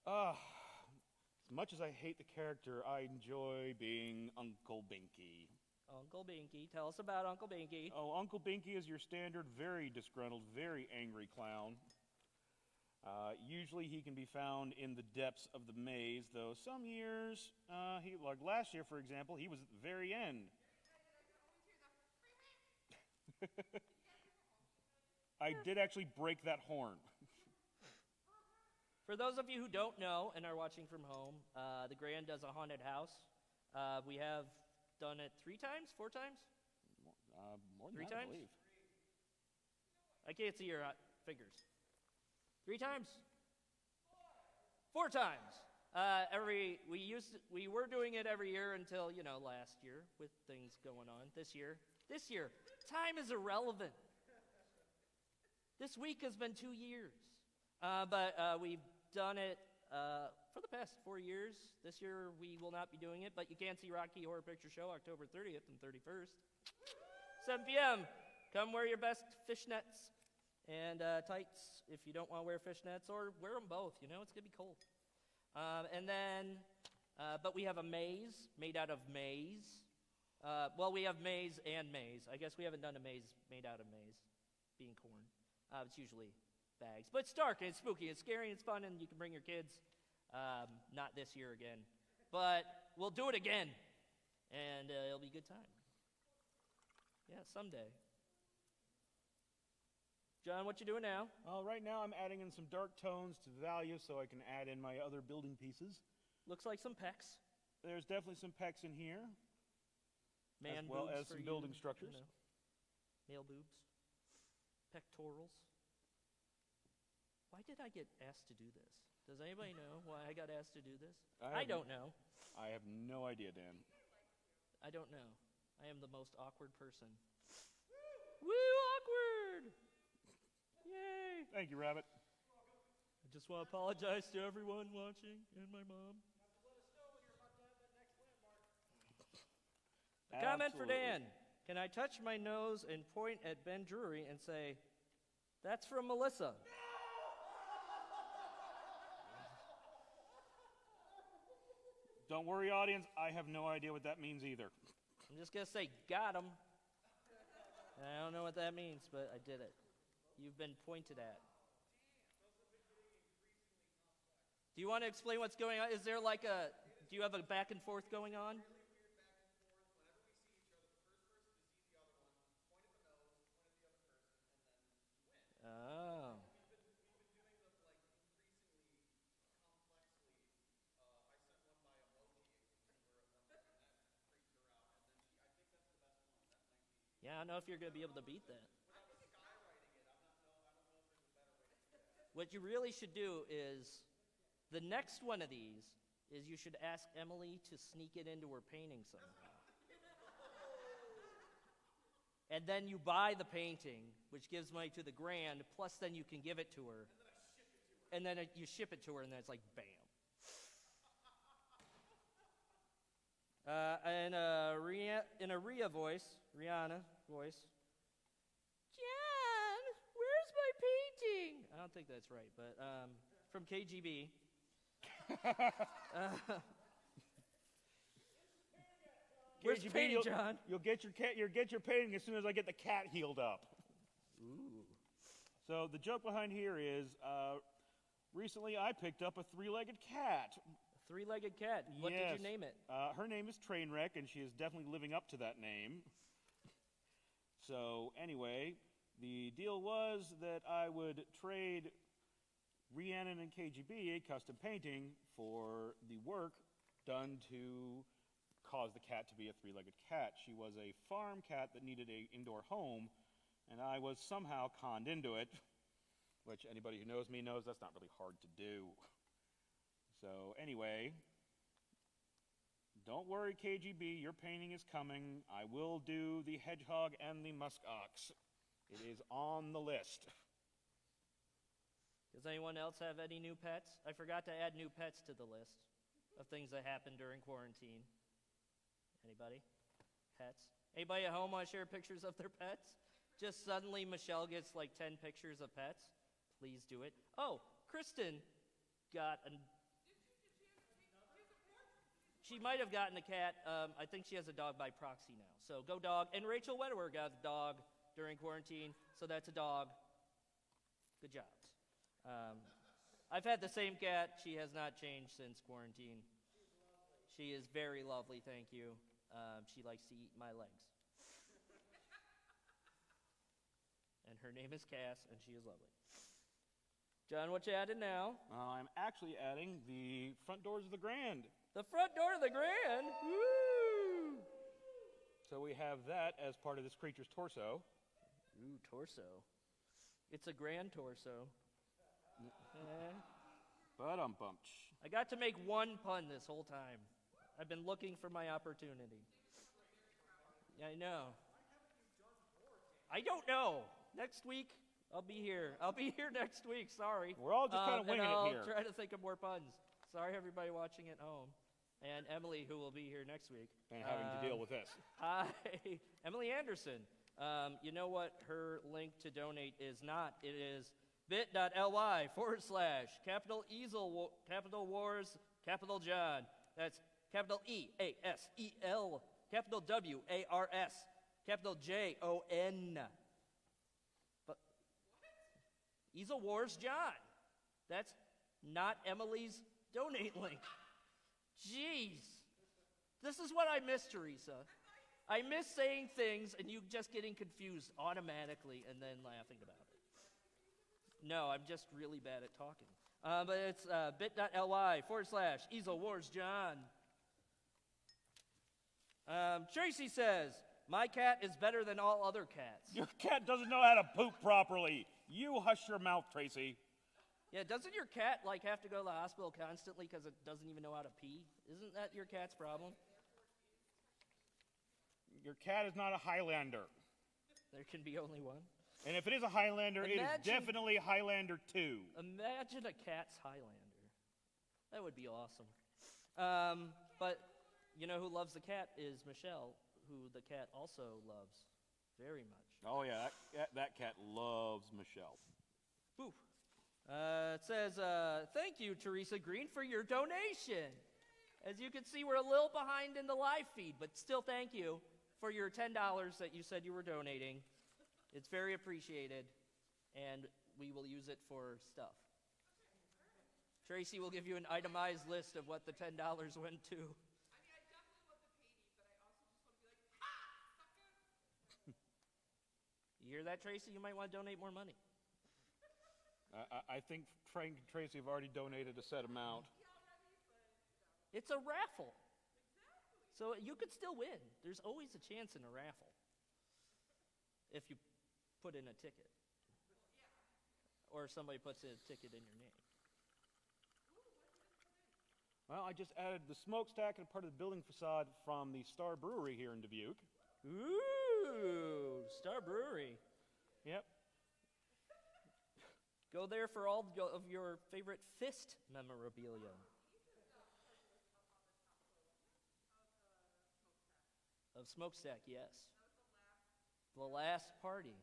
As much as I hate the character, I enjoy being Uncle Binky. Uncle Binky. Tell us about Uncle Binky. Oh, Uncle Binky is your standard, very disgruntled, very angry clown. Usually he can be found in the depths of the maze, though some years, like last year, for example, he was at the very end. I did actually break that horn. For those of you who don't know and are watching from home, the Grand does a haunted house. We have done it 3 times, 4 times? More than 3 that, times? I believe. I can't see your fingers. 3 times? 4 times. We were doing it every year until, last year with things going on. This year, time is irrelevant. This week has been 2 years. But we've done it for the past 4 years. This year we will not be doing it, but you can see Rocky Horror Picture Show October 30th and 31st. 7 p.m. Come wear your best fishnets and tights if you don't want to wear fishnets, or wear them both. It's going to be cold. But we have a maze made out of maize. We have maize and maize. I guess we haven't done a maze made out of maize, being corn. It's usually bags. But it's dark and it's spooky, it's scary and it's fun, and you can bring your kids. Not this year again. But we'll do it again. And it'll be a good time. Yeah, someday. John, what you doing now? Right now I'm adding in some dark tones to the value so I can add in my other building pieces. Looks like some pecs. There's definitely some pecs in here. Man as well boobs as for some you, building structures. Male boobs. Pectorals. Why did I get asked to do this? Does anybody know why I got asked to do this? I don't know. I have no idea, Dan. I don't know. I am the most awkward person. Woo, awkward! Yay! Thank you, Rabbit. I just want to apologize to everyone watching and my mom. A comment for Dan. Can I touch my nose and point at Ben Drury and say, "That's from Melissa"? Don't worry, audience. I have no idea what that means either. I'm just going to say, got him. I don't know what that means, but I did it. You've been pointed at. Do you want to explain what's going on? Is there like do you have a back and forth going on? Oh. Yeah, I don't know if you're going to be able to beat that. What you really should do is, the next one of these is you should ask Emily to sneak it into her painting somehow. And then you buy the painting, which gives money to the grand, plus then you can give it to her. And then you ship it to her, and then it's like, bam. In a Rihanna voice, Jon, where's my painting? I don't think that's right, but from KGB. Where's the painting, Jon? You'll get your painting as soon as I get the cat healed up. Ooh. So the joke behind here is, recently I picked up a three-legged cat. A three-legged cat. What did you name it? Her name is Trainwreck, and she is definitely living up to that name. So anyway, the deal was that I would trade Rhiannon and KGB a custom painting for the work done to cause the cat to be a three-legged cat. She was a farm cat that needed an indoor home, and I was somehow conned into it, which anybody who knows me knows that's not really hard to do. So anyway, don't worry, KGB, your painting is coming. I will do the hedgehog and the musk ox. It is on the list. Does anyone else have any new pets? I forgot to add new pets to the list of things that happened during quarantine. Anybody? Pets? Anybody at home want to share pictures of their pets? Just suddenly Michelle gets like 10 pictures of pets. Please do it. Oh, Kristen got she might have gotten a cat. I think she has a dog by proxy now. So go dog. And Rachel Wetterer got a dog during quarantine, so that's a dog. Good jobs. I've had the same cat. She has not changed since quarantine. She is very lovely, thank you. She likes to eat my legs. And her name is Cass, and she is lovely. Jon, what you adding now? I'm actually adding the front doors of the Grand. The front door of the Grand? Woo! So we have that as part of this creature's torso. Ooh, torso. It's a grand torso. But-um-bumch. I got to make one pun this whole time. I've been looking for my opportunity. Yeah, I know. I don't know. Next week, I'll be here. I'll be here next week. Sorry. We're all just kind of winging and I'll it here. try to think of more puns. Sorry, everybody watching at home. And Emily, who will be here next week. And having to deal with this. Hi, Emily Anderson. You know what her link to donate is not? It is bit.ly/ capital Easel, capital Wars, capital Jon. That's capital EASEL, capital WARS, capital JON. But Easel Wars Jon. That's not Emily's donate link. Jeez. This is what I miss, Teresa. I miss saying things and you just getting confused automatically and then laughing about it. No, I'm just really bad at talking. But it's bit.ly/ Easel Wars Jon. Tracy says, my cat is better than all other cats. Your cat doesn't know how to poop properly. You hush your mouth, Tracy. Yeah, doesn't your cat like have to go to the hospital constantly because it doesn't even know how to pee? Isn't that your cat's problem? Your cat is not a Highlander. There can be only one. And if it is a Highlander, it is definitely Highlander 2. Imagine a cat's Highlander. That would be awesome. But you know who loves the cat is Michelle, who the cat also loves very much. Oh, yeah, that cat loves Michelle. Whew. It says, thank you, Teresa Green, for your donation. As you can see, we're a little behind in the live feed, but still thank you for your $10 that you said you were donating. It's very appreciated, and we will use it for stuff. Tracy will give you an itemized list of what the $10 went to. I mean, I definitely want the painting, but I also just want to be like, ha! Sucker! You hear that, Tracy? You might want to donate more money. I think Frank and Tracy have already donated a set amount. It's a raffle. So you could still win. There's always a chance in a raffle. If you put in a ticket. Or somebody puts a ticket in your name. Well, I just added the smokestack and part of the building facade from the Star Brewery here in Dubuque. Ooh, Star Brewery. Yep. Go there for all of your favorite fist memorabilia. Of Smokestack, yes. The last party.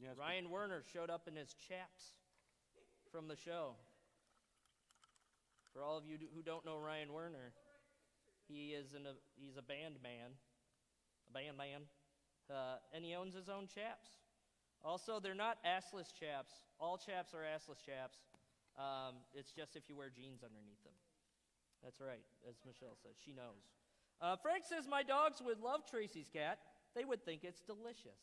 Yes, Ryan Werner showed up in his chaps from the show. For all of you who don't know Ryan Werner, he's a band man, and he owns his own chaps. Also, they're not assless chaps. All chaps are assless chaps. It's just if you wear jeans underneath them. That's right, as Michelle says. She knows. Frank says, my dogs would love Tracy's cat. They would think it's delicious.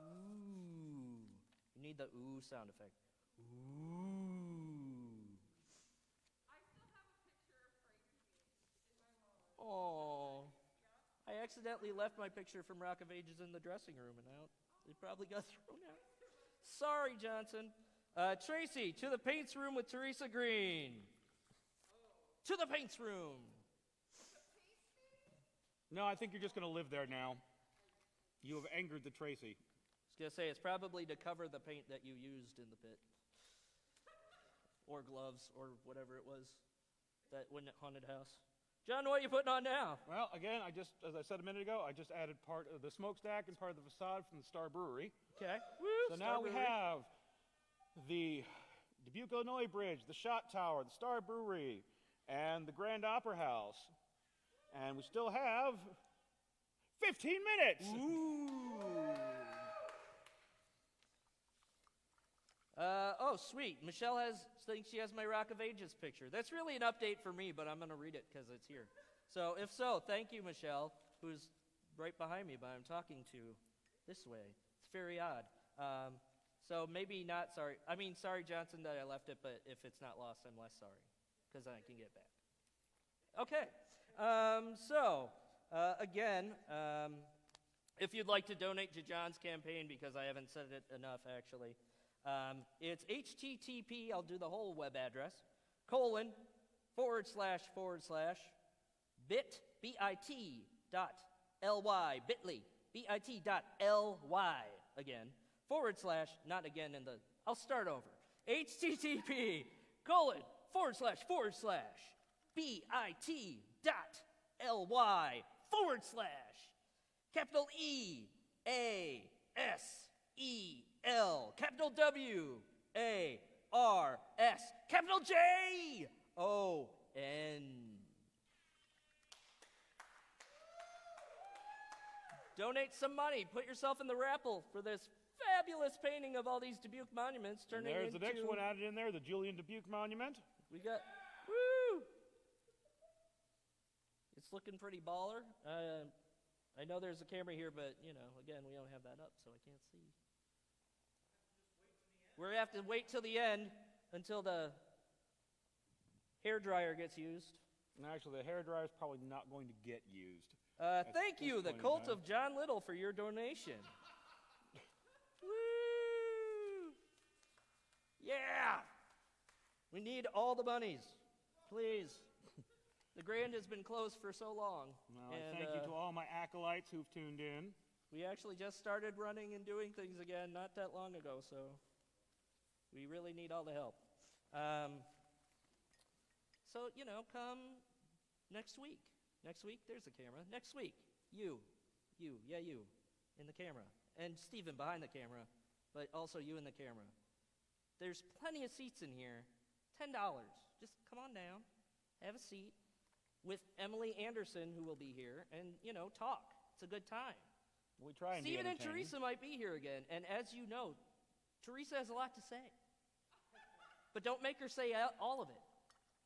Ooh. You need the ooh sound effect. Ooh. I still have a picture of Frank and me in my wallet. Oh. I accidentally left my picture from Rock of Ages in the dressing room, and it probably got thrown out. Sorry, Johnson. Tracy, to the paints room with Teresa Green. To the paints room. No, I think you're just going to live there now. You have angered the Tracy. I was going to say, it's probably to cover the paint that you used in the pit. Or gloves, or whatever it was. That haunted house. John, what are you putting on now? Well, again, as I said a minute ago, I just added part of the smokestack and part of the facade from the Star Brewery. Okay. So now we have the Dubuque, Illinois Bridge, the Shot Tower, the Star Brewery, and the Grand Opera House. And we still have 15 minutes. Ooh. Oh, sweet. Michelle thinks she has my Rock of Ages picture. That's really an update for me, but I'm going to read it because it's here. So, if so, thank you, Michelle, who's right behind me, but I'm talking to this way. It's very odd. So maybe not sorry. I mean, sorry, Johnson, that I left it, but if it's not lost, I'm less sorry because then I can get it back. Okay. Again, if you'd like to donate to John's campaign, because I haven't said it enough, actually, it's http, I'll do the whole web address, / bit.ly, bit.ly, again, / not again in the, I'll start over, http, / bit.ly, capital EASEL, capital WARS, capital JON. Donate some money. Put yourself in the raffle for this fabulous painting of all these Dubuque monuments. And there's the next one added in there, the Julian Dubuque Monument. We got, woo! It's looking pretty baller. I know there's a camera here, but, again, we don't have that up, so I can't see. We're going to have to wait till the end until the hairdryer gets used. And actually, the hairdryer is probably not going to get used. Thank you, the Cult of Jon Little, for your donation. Woo! Yeah! We need all the bunnies. Please. The Grand has been closed for so long. Well, I thank you to all my acolytes who've tuned in. We actually just started running and doing things again not that long ago, so we really need all the help. So, come next week. Next week, there's the camera. Next week, you, in the camera. And Stephen behind the camera, but also you in the camera. There's plenty of seats in here. $10. Just come on down, have a seat with Emily Anderson, who will be here, and, talk. It's a good time. We try and Stephen be and Teresa might be here again, and as you know, Teresa has a lot to say. But don't make her say all of it.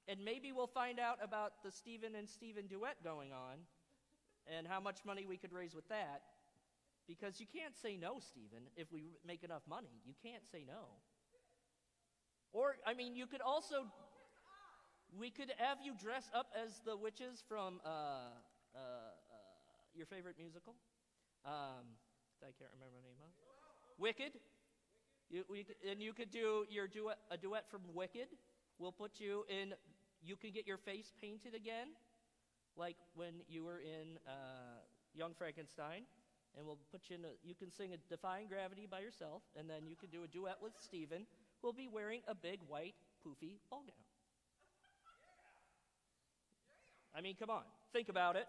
And maybe we'll find out about the Stephen and Stephen duet going on and how much money we could raise with that. Because you can't say no, Stephen, if we make enough money. You can't say no. Or, you could also, we could have you dress up as the witches from your favorite musical. I can't remember the name of it. Wicked. You could do a duet from Wicked. We'll put you in, you can get your face painted again, like when you were in Young Frankenstein, and we'll put you in you can sing a Defying Gravity by yourself, and then you can do a duet with Stephen, who'll be wearing a big white poofy ball gown. Come on, think about it,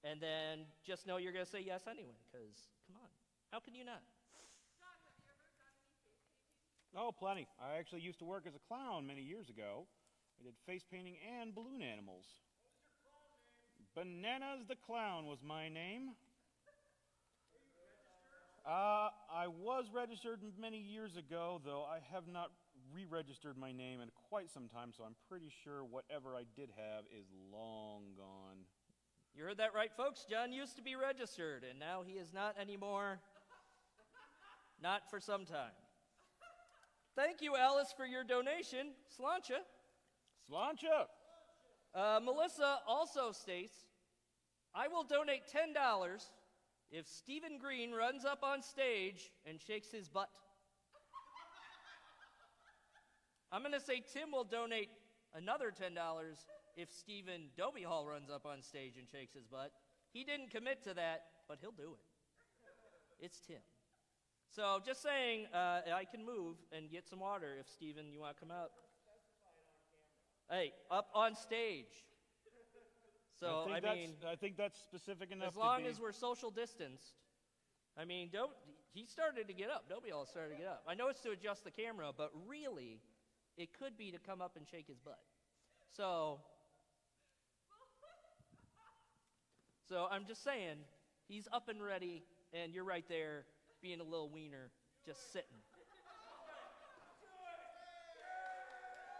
and then just know you're going to say yes anyway, because, come on, how can you not? John, have you ever done any face painting? Oh, plenty. I actually used to work as a clown many years ago. I did face painting and balloon animals. Bananas the Clown was my name. I was registered many years ago, though I have not re-registered my name in quite some time, so I'm pretty sure whatever I did have is long gone. You heard that right, folks. John used to be registered, and now he is not anymore. Not for some time. Thank you, Alice, for your donation. Slancha. Slancha! Melissa also states, I will donate $10 if Stephen Green runs up on stage and shakes his butt. I'm going to say Tim will donate another $10 if Stephen Dobie Hall runs up on stage and shakes his butt. He didn't commit to that, but he'll do it. It's Tim. So just saying, I can move and get some water if, Stephen, you want to come out. Hey, up on stage. So, I think that's specific enough. As long as we're social distanced. He started to get up. Dobie Hall started to get up. I know it's to adjust the camera, but really, it could be to come up and shake his butt. So I'm just saying, he's up and ready, and you're right there being a little wiener, just sitting.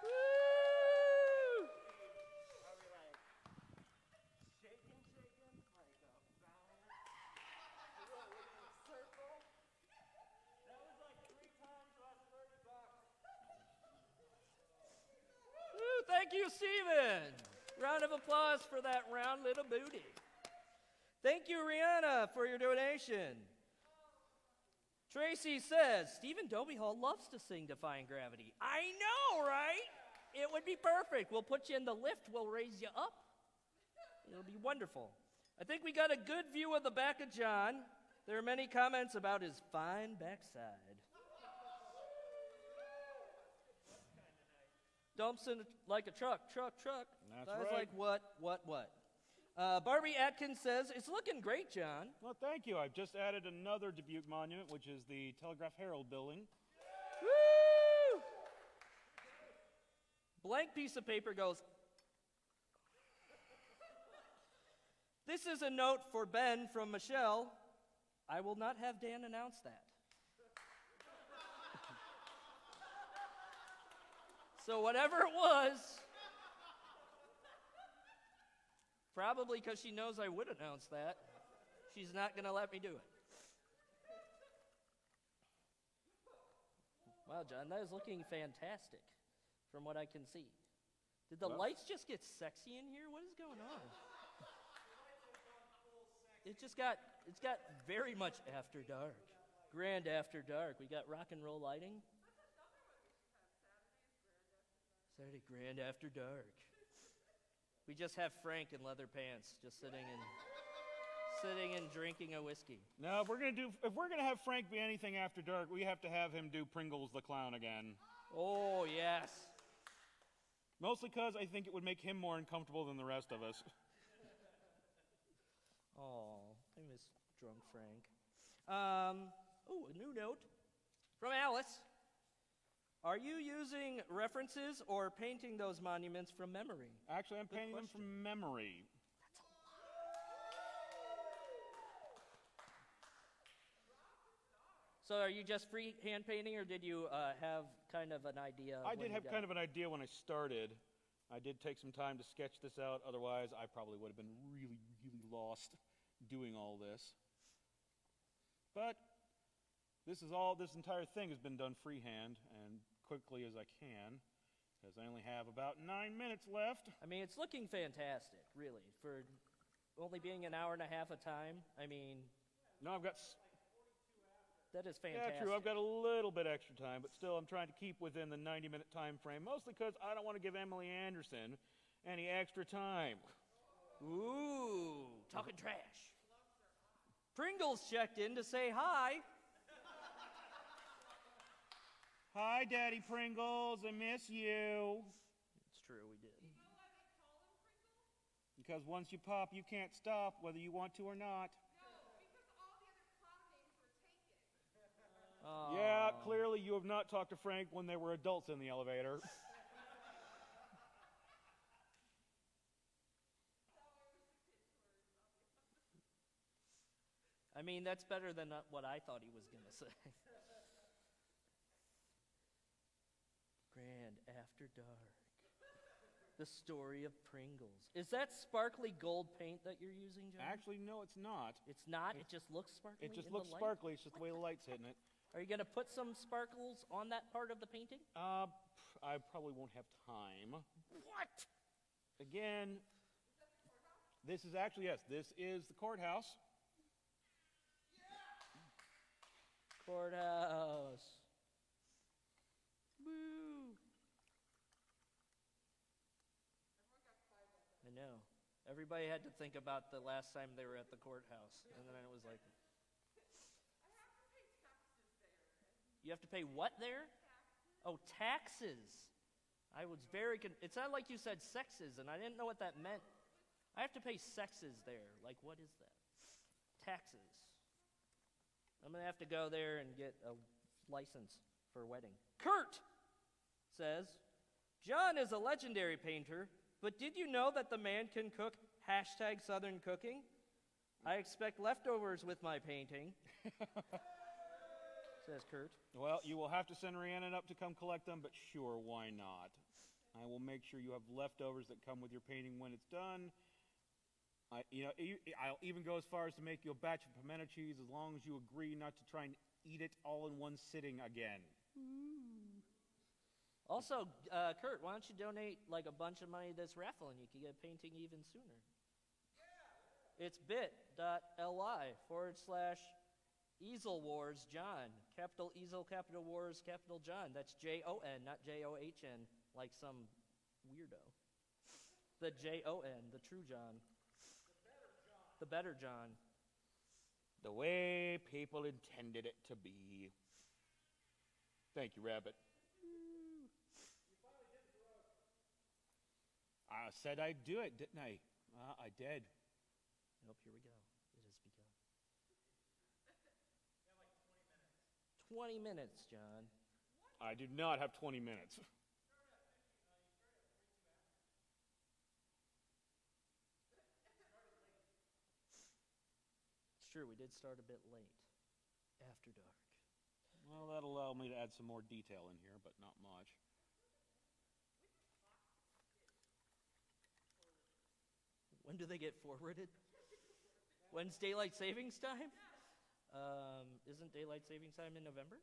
Woo! Are we like shaking like a bound? What, circle? That was like 3 times last $30. Woo, thank you, Stephen. Round of applause for that round little booty. Thank you, Rihanna, for your donation. Tracy says, Stephen Dobie Hall loves to sing Defying Gravity. I know, right? It would be perfect. We'll put you in the lift. We'll raise you up. It'll be wonderful. I think we got a good view of the back of John. There are many comments about his fine backside. Dumps in like a truck. That's I was right. like, what? Barbie Atkins says, it's looking great, John. Well, thank you. I've just added another Dubuque monument, which is the Telegraph Herald building. Woo! Blank piece of paper goes, this is a note for Ben from Michelle. I will not have Dan announce that. So whatever it was, probably because she knows I would announce that, she's not going to let me do it. Wow, John, that is looking fantastic from what I can see. Did the lights just get sexy in here? What is going on? It's got very much after dark. Grand after dark. We got rock and roll lighting. Saturday grand after dark. We just have Frank in leather pants, just sitting and drinking a whiskey. No, if we're gonna have Frank be anything after dark, we have to have him do Pringles the Clown again. Oh, yes. Mostly because I think it would make him more uncomfortable than the rest of us. Oh, I miss drunk Frank. A new note from Alice. Are you using references or painting those monuments from memory? Actually, I'm Good painting them question. from memory. So are you just freehand painting, or did you have kind of an idea? I did have kind of an idea when I started. I did take some time to sketch this out. Otherwise, I probably would have been really, really lost doing all this. But this entire thing has been done freehand and quickly as I can, because I only have about 9 minutes left. I mean, it's looking fantastic, really, for only being an hour and a half a time. I mean, No, I've got... that is fantastic. Yeah, true. I've got a little bit extra time, but still I'm trying to keep within the 90-minute time frame, mostly because I don't want to give Emily Anderson any extra time. Ooh, talking trash. Pringles checked in to say hi. Hi, Daddy Pringles. I miss you. It's true, we did. You know why they call them Pringles? Because once you pop, you can't stop, whether you want to or not. No, because all the other clown names were taken. Aw. Yeah, clearly you have not talked to Frank when there were adults in the elevator. I mean, that's better than what I thought he was going to say. Grand After Dark. The story of Pringles. Is that sparkly gold paint that you're using, John? Actually, no, it's not. It's not? It just looks sparkly? It just in the looks light? sparkly. It's just the way the light's hitting it. Are you going to put some sparkles on that part of the painting? I probably won't have time. What? Again, this is actually, yes, this is the courthouse. Courthouse. Woo. I know. Everybody had to think about the last time they were at the courthouse. And then it was like, I have to pay taxes there. you have to pay what there? Oh, taxes. I was very, it sounded like you said sexes, and I didn't know what that meant. I have to pay sexes there. Like, what is that? Taxes. I'm going to have to go there and get a license for a wedding. Kurt says, John is a legendary painter, but did you know that the man can cook #Southern Cooking? I expect leftovers with my painting, says Kurt. Well, you will have to send Rhiannon up to come collect them, but sure, why not? I will make sure you have leftovers that come with your painting when it's done. I'll even go as far as to make you a batch of pimento cheese as long as you agree not to try and eat it all in one sitting again. Also, Kurt, why don't you donate like a bunch of money to this raffle and you can get a painting even sooner? It's bit.ly/Easel Wars John. Capital Easel, capital Wars, capital John. That's Jon, not JOHN, like some weirdo. The JON, the true John. The better John. The way people intended it to be. Thank you, Rabbit. I said I'd do it, didn't I? I did. Nope, here we go. It has begun. 20 minutes, John. I do not have 20 minutes. It's true, we did start a bit late. After dark. Well, that'll allow me to add some more detail in here, but not much. When do they get forwarded? When's daylight savings time? Isn't daylight savings time in November?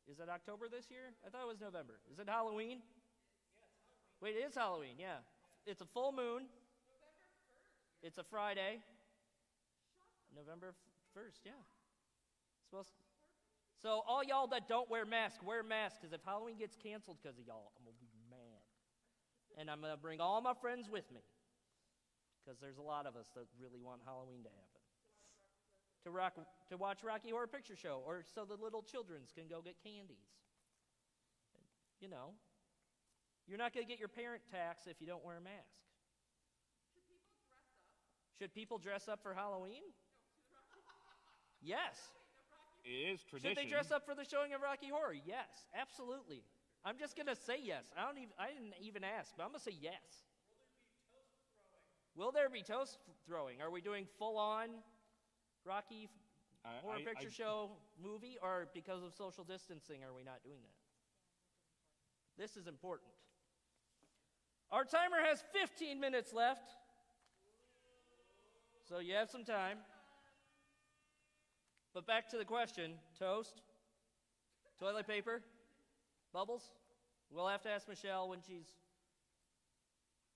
Is it October this year? I thought it was November. Is it Halloween? Wait, it is Halloween, yeah. It's a full moon. It's a Friday. November 1st, yeah. So all y'all that don't wear masks, because if Halloween gets canceled because of y'all, I'm going to be mad. And I'm going to bring all my friends with me, because there's a lot of us that really want Halloween to happen. To watch Rocky Horror Picture Show, or so the little childrens can go get candies. You know, you're not going to get your parent tax if you don't wear a mask. Should people dress up for Halloween? Yes. It is tradition. Should they dress up for the showing of Rocky Horror? Yes, absolutely. I'm just going to say yes. I didn't even ask, but I'm going to say yes. Will there be toast throwing? Are we doing full-on Rocky Horror Picture Show movie, or because of social distancing are we not doing that? This is important. Our timer has 15 minutes left, so you have some time. But back to the question, toast, toilet paper, bubbles? We'll have to ask Michelle when she's...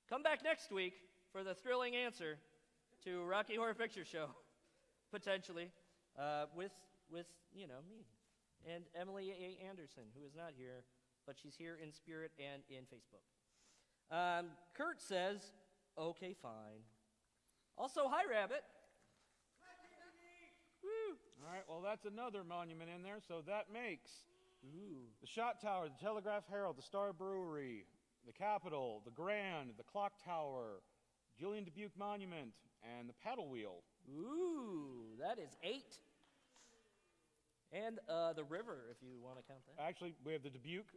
Come back next week for the thrilling answer to Rocky Horror Picture Show, potentially, with me, and Emily A. Anderson, who is not here, but she's here in spirit and in Facebook. Kurt says, okay, fine. Also, hi, Rabbit. Woo. All right, well, that's another monument in there, so that makes the Shot Tower, the Telegraph Herald, the Star Brewery, the Capitol, the Grand, the Clock Tower, Julian Dubuque Monument, and the Paddle Wheel. Ooh, that is 8. And the river, if you want to count that. Actually, we have the Dubuque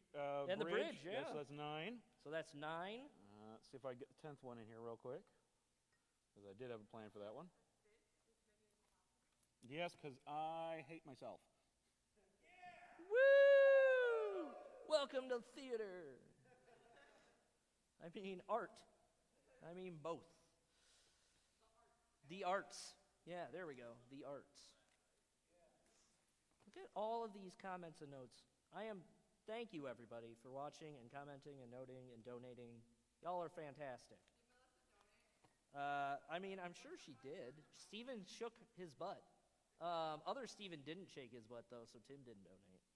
and the bridge, yeah. Yes, so that's 9. So that's 9. Let's see if I get the 10th one in here real quick, because I did have a plan for that one. Yes, because I hate myself. Woo! Welcome to theater. I mean art. I mean both. The arts. Yeah, there we go. The arts. Look at all of these comments and notes. Thank you, everybody, for watching and commenting and noting and donating. Y'all are fantastic. I'm sure she did. Steven shook his butt. Other Steven didn't shake his butt, though, so Tim didn't donate.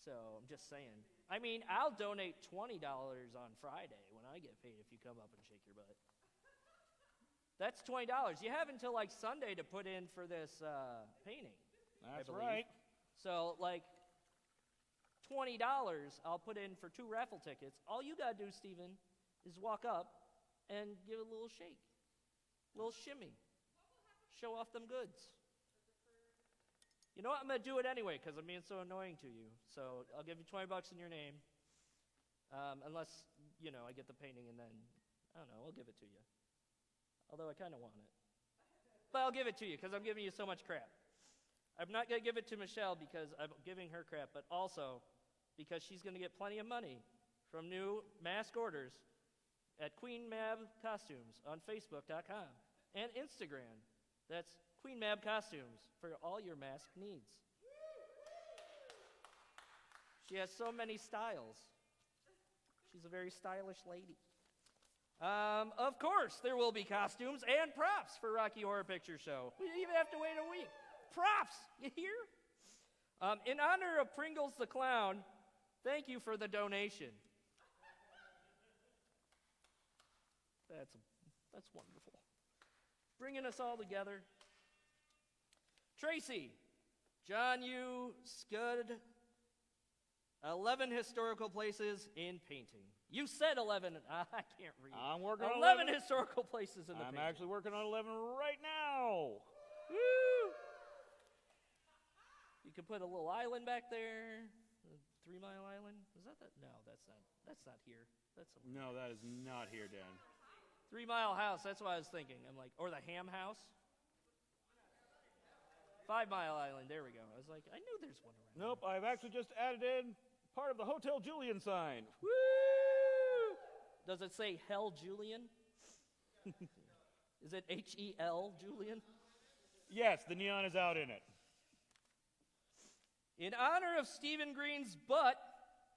So I'm just saying. I'll donate $20 on Friday when I get paid if you come up and shake your butt. That's $20. You have until Sunday to put in for this painting. That's right. So $20 I'll put in for 2 raffle tickets. All you gotta do, Steven, is walk up and give a little shake, a little shimmy, show off them goods. You know what? I'm gonna do it anyway because I'm being so annoying to you. So I'll give you $20 in your name, unless I get the painting and then I don't know. I'll give it to you. Although I kind of want it, but I'll give it to you because I'm giving you so much crap. I'm not going to give it to Michelle because I'm giving her crap, but also because she's going to get plenty of money from new mask orders at Queen Mab Costumes on Facebook.com and Instagram. That's Queen Mab Costumes for all your mask needs. She has so many styles. She's a very stylish lady. Of course, there will be costumes and props for Rocky Horror Picture Show. We didn't even have to wait a week. Props, you hear? In honor of Pringles the Clown, thank you for the donation. That's wonderful. Bringing us all together. Tracy, John U. Scud, 11 historical places in painting. You said 11. I can't read. I'm working on 11 historical places in the painting. I'm actually working on 11 right now. Woo! You could put a little island back there. 3 Mile Island. Is that? No, that's not. That's not here. That's somewhere. No, that is not here, Dan. 3 Mile House. That's what I was thinking. I'm like, or the Ham House. 5 Mile Island. There we go. I was like, I knew there's one around. Nope, I've actually just added in part of the Hotel Julian sign. Woo! Does it say Hell Julian? Is it H-E-L Julian? Yes, the neon is out in it. In honor of Stephen Green's butt,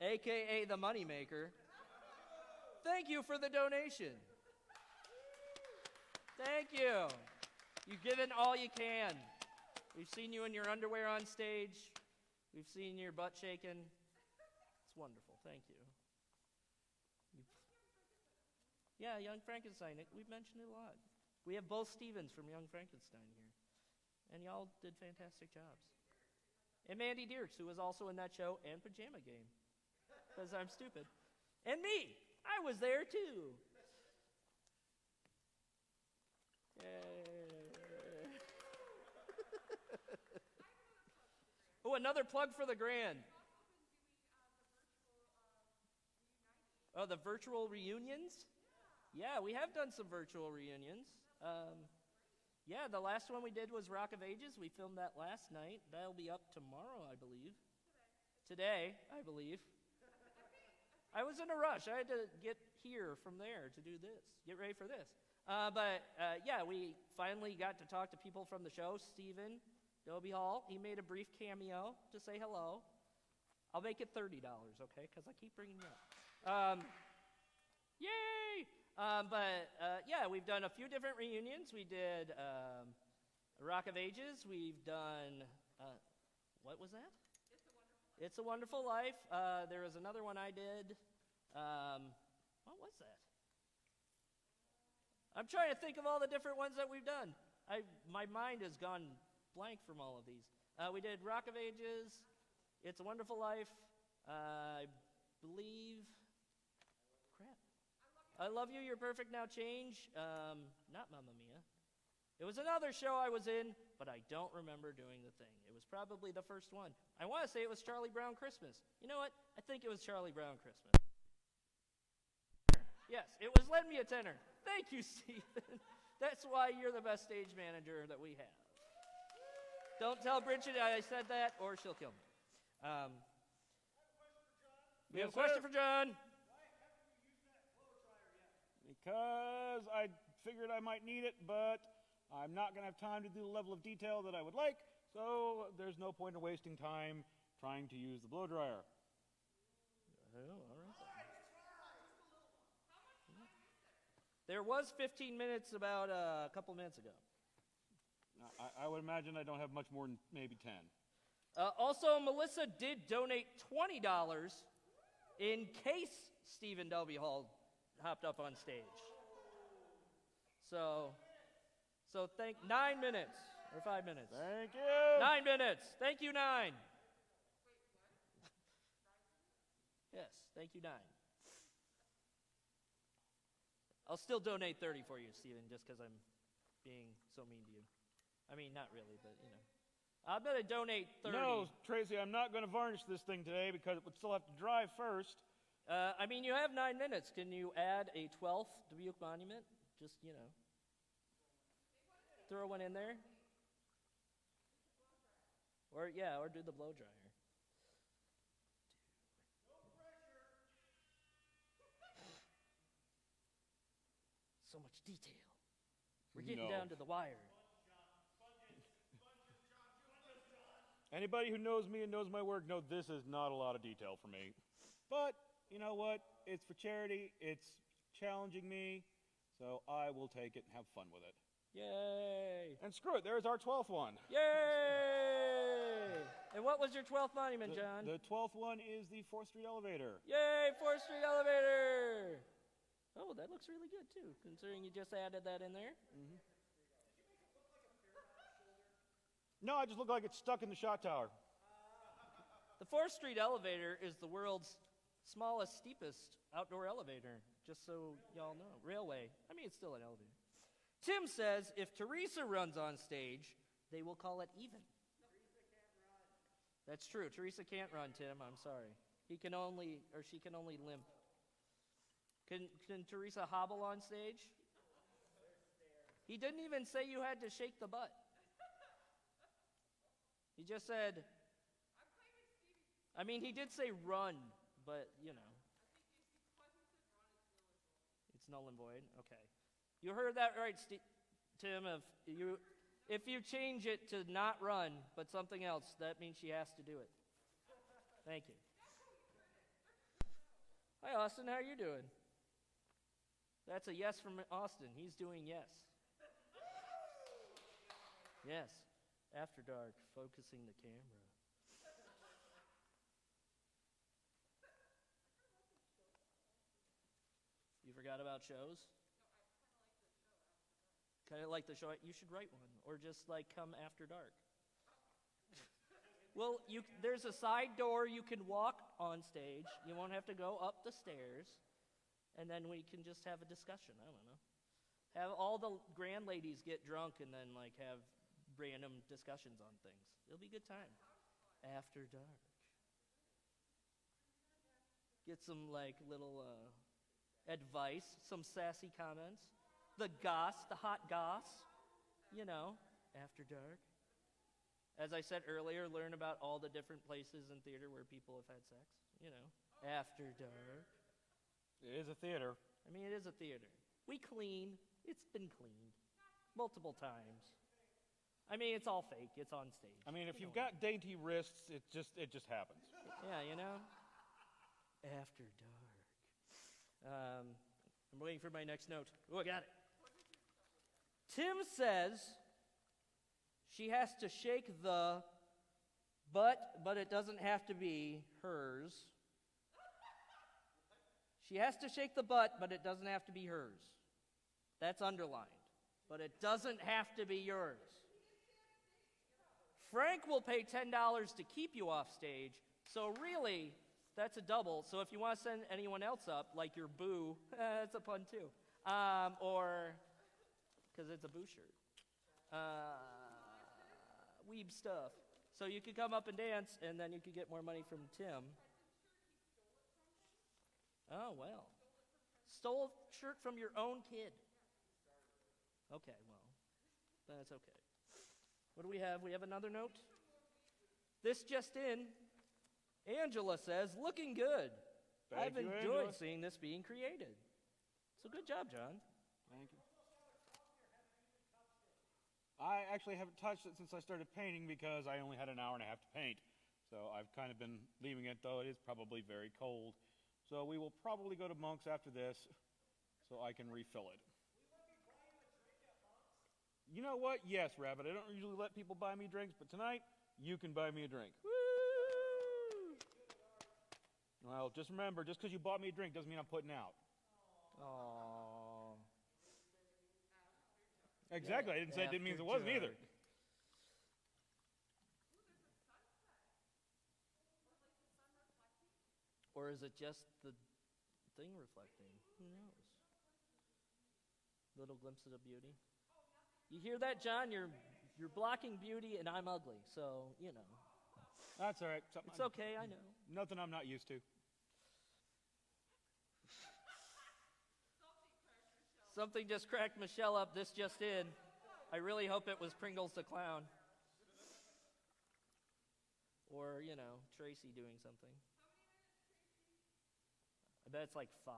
a.k.a. the moneymaker, thank you for the donation. Thank you. You've given all you can. We've seen you in your underwear on stage. We've seen your butt shaken. It's wonderful. Thank you. Yeah, Young Frankenstein. We've mentioned it a lot. We have both Stevens from Young Frankenstein here. And y'all did fantastic jobs. And Mandy Dierks, who was also in that show, and Pajama Game. Because I'm stupid. And me. I was there too. Yay. Oh, another plug for the Grand. Oh, the virtual reunions? Yeah, we have done some virtual reunions. Yeah, the last one we did was Rock of Ages. We filmed that last night. That'll be up tomorrow, I believe. Today, I believe. I was in a rush. I had to get here from there to do this, get ready for this. Yeah, we finally got to talk to people from the show. Steven Dobie Hall, he made a brief cameo to say hello. I'll make it $30, okay, because I keep bringing you up. Yay! Yeah, we've done a few different reunions. We did Rock of Ages. We've done, what was that? It's a Wonderful Life. There was another one I did. What was that? I'm trying to think of all the different ones that we've done. My mind has gone blank from all of these. We did Rock of Ages, It's a Wonderful Life, I believe, crap. I Love You, You're Perfect, Now Change, not Mamma Mia. It was another show I was in, but I don't remember doing the thing. It was probably the first one. I want to say it was Charlie Brown Christmas. You know what? I think it was Charlie Brown Christmas. Yes, it was Lend Me a Tenor. Thank you, Stephen. That's why you're the best stage manager that we have. Don't tell Bridget I said that, or she'll kill me. We have a question for John. Because I figured I might need it, but I'm not going to have time to do the level of detail that I would like, so there's no point in wasting time trying to use the blow dryer. Oh, all right. There was 15 minutes about a couple minutes ago. I would imagine I don't have much more than maybe 10. Also, Melissa did donate $20 in case Stephen Dobie Hall hopped up on stage. So thank 9 minutes or 5 minutes. Thank you. 9 minutes. Thank you, 9. Yes, thank you, 9. I'll still donate 30 for you, Stephen, just because I'm being so mean to you. I mean, not really, but you know. I'm going to donate 30. No, Tracy, I'm not going to varnish this thing today because it would still have to dry first. I mean, you have 9 minutes. Can you add a 12th Dubuque monument? Just, you know, throw one in there. Or do the blow dryer. So much detail. We're getting down to the wire. Anybody who knows me and knows my work knows this is not a lot of detail for me. But, you know what? It's for charity. It's challenging me. So I will take it and have fun with it. Yay! And screw it, there's our 12th one. Yay! And what was your 12th monument, John? The 12th one is the 4th Street elevator. Yay, 4th Street elevator! Oh, that looks really good, too, considering you just added that in there. Mm-hmm. No, I just look like it's stuck in the shot tower. The 4th Street elevator is the world's smallest, steepest outdoor elevator, just so y'all know. Railway. I mean, it's still an elevator. Tim says if Teresa runs on stage, they will call it even. Teresa can't run. That's true. Teresa can't run, Tim. I'm sorry. She can only limp. Can Teresa hobble on stage? He didn't even say you had to shake the butt. He just said, I mean, he did say run, but, you know. It's null and void? Okay. You heard that right, Tim. If you change it to not run, but something else, that means she has to do it. Thank you. Hi, Austin. How are you doing? That's a yes from Austin. He's doing yes. Yes. After Dark, focusing the camera. You forgot about shows? Kind of like the show. You should write one, or just like come after dark. Well, there's a side door you can walk on stage. You won't have to go up the stairs, and then we can just have a discussion. I don't know. Have all the grand ladies get drunk and then like have random discussions on things. It'll be a good time. After dark. Get some like little advice, some sassy comments. The hot goss, after dark. As I said earlier, learn about all the different places in theater where people have had sex, after dark. It is a theater. I mean, it is a theater. We clean. It's been cleaned multiple times. I mean, it's all fake. It's on stage. I mean, if you've got dainty wrists, it just happens. Yeah, After dark. I'm waiting for my next note. Oh, I got it. Tim says she has to shake the butt, but it doesn't have to be hers. She has to shake the butt, but it doesn't have to be hers. That's underlined. But it doesn't have to be yours. Frank will pay $10 to keep you off stage, so really, that's a double. So if you want to send anyone else up, like your boo, that's a pun too. Or, because it's a boo shirt. Weeb stuff. So you could come up and dance, and then you could get more money from Tim. Oh, well. Stole a shirt from your own kid. Okay, well, that's okay. What do we have? We have another note? This just in. Angela says, looking good. I've enjoyed seeing this being created. So good job, John. Thank you. I actually haven't touched it since I started painting because I only had an hour and a half to paint. So I've kind of been leaving it, though it is probably very cold. So we will probably go to Monk's after this so I can refill it. You know what? Yes, Rabbit. I don't usually let people buy me drinks, but tonight, you can buy me a drink. Woo! Well, just remember, just because you bought me a drink doesn't mean I'm putting out. Aww. Exactly. I didn't say it didn't mean it wasn't either. Or is it just the thing reflecting? Who knows? Little glimpses of beauty. You hear that, John? You're blocking beauty, and I'm ugly, so, That's all right. It's okay, I know. Nothing I'm not used to. Something just cracked Michelle up. This just in. I really hope it was Pringles the Clown. Or, Tracy doing something. I bet it's like 5.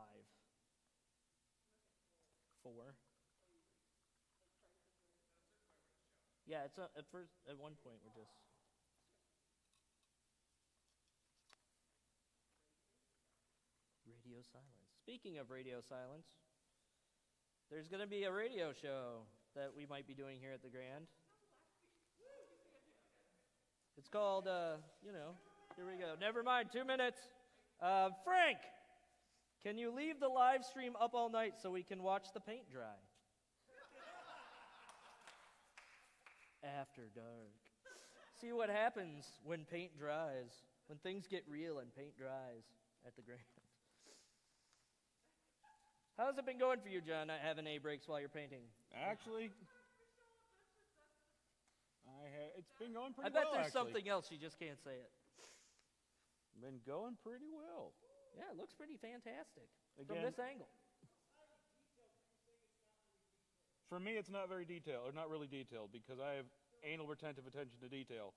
4. Yeah, it's at one point we're just... Radio silence. Speaking of radio silence, there's going to be a radio show that we might be doing here at the Grand. It's called, here we go. Never mind, 2 minutes. Frank, can you leave the live stream up all night so we can watch the paint dry? After dark. See what happens when paint dries, when things get real and paint dries at the Grand. How's it been going for you, John, not having A breaks while you're painting? Actually, it's been going pretty well, I bet there's something else, you just can't say it. Been going pretty well. Yeah, it looks pretty fantastic Again, from this angle. For me, it's not very detailed, or not really detailed, because I have anal retentive attention to detail.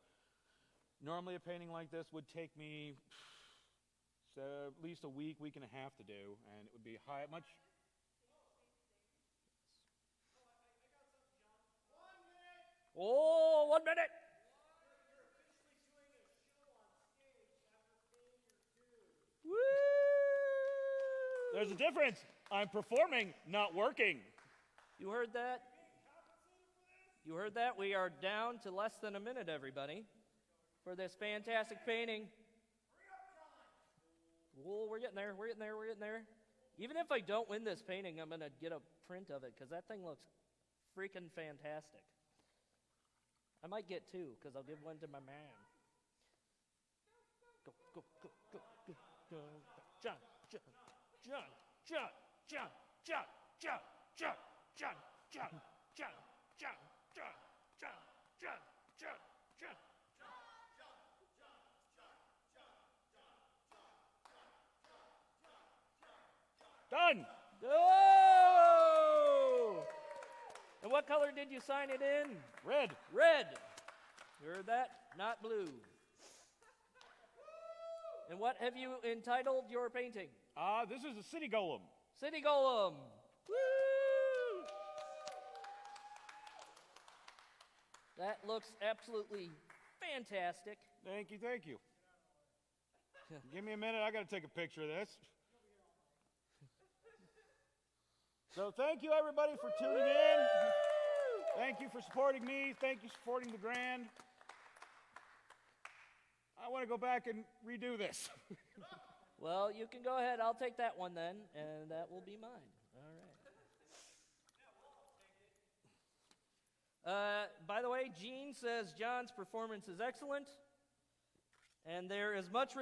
Normally, a painting like this would take me at least a week and a half to do, and it would be much. Oh, 1 minute! Woo! There's a difference. I'm performing, not working. You heard that? You heard that? We are down to less than a minute, everybody, for this fantastic painting. Whoa, we're getting there. We're getting there. We're getting there. Even if I don't win this painting, I'm going to get a print of it because that thing looks freaking fantastic. I might get two because I'll give one to my man. Go, go, go, go, go, go. John, John, John, John, John, John, John, John, John, John, John, John, John, John, John, John, John. Done. Oh! And what color did you sign it in? Red. Red. You heard that? Not blue. And what have you entitled your painting? This is a city golem. City Golem. Woo! That looks absolutely fantastic. Thank you, thank you. Give me a minute, I gotta take a picture of this. So thank you everybody for tuning in. Thank you for supporting me. Thank you for supporting the Grand. I want to go back and redo this. Well, you can go ahead. I'll take that one then, and that will be mine. All right. By the way, Gene says John's performance is excellent, and there is much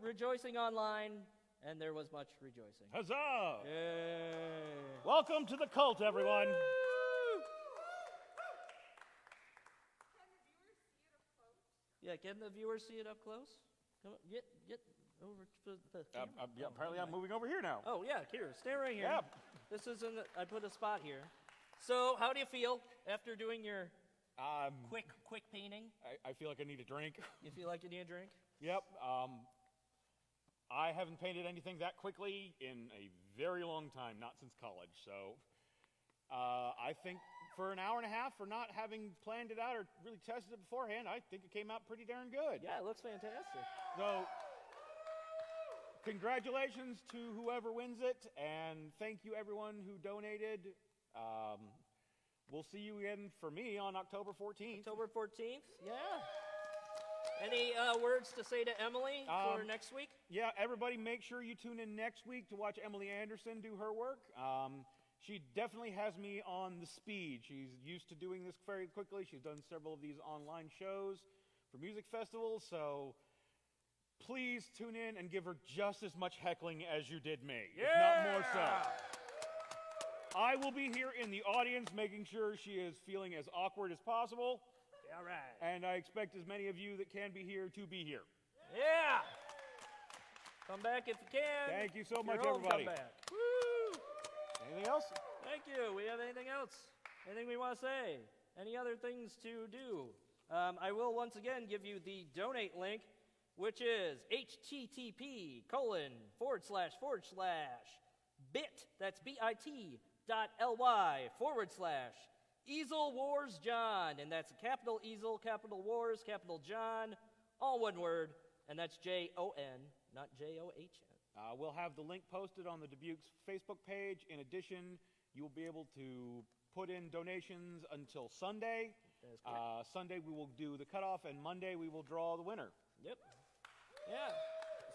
rejoicing online, and there was much rejoicing. Huzzah! Yay! Welcome to the cult, everyone. Yeah, can the viewers see it up close? Come on, get over to the camera. Yeah, apparently I'm moving over here now. Oh, yeah, here, stay right here. Yeah. This isn't, I put a spot here. So, how do you feel after doing your quick painting? I feel like I need a drink. You feel like you need a drink? Yep. I haven't painted anything that quickly in a very long time, not since college. So I think for an hour and a half, for not having planned it out or really tested it beforehand, I think it came out pretty darn good. Yeah, it looks fantastic. So congratulations to whoever wins it, and thank you everyone who donated. We'll see you again for me on October 14th. October 14th, yeah. Any words to say to Emily for next week? Yeah, everybody make sure you tune in next week to watch Emily Anderson do her work. She definitely has me on the speed. She's used to doing this very quickly. She's done several of these online shows for music festivals, so please tune in and give her just as much heckling as you did me, if not more so. I will be here in the audience making sure she is feeling as awkward as possible. All right. And I expect as many of you that can be here to be here. Yeah. Come back if you can. Thank you so If much, you're home, everybody. Come back. Woo! Anything else? Thank you. We have anything else? Anything we want to say? Any other things to do? I will once again give you the donate link, which is http:// that's bit.ly/ Easel Wars John, and that's capital Easel, capital Wars, capital John, all one word, and that's Jon, not John. We'll have the link posted on the Dubuque's Facebook page. In addition, you'll be able to put in donations until Sunday. That is correct. Sunday we will do the cutoff, and Monday we will draw the winner. Yep. Yeah.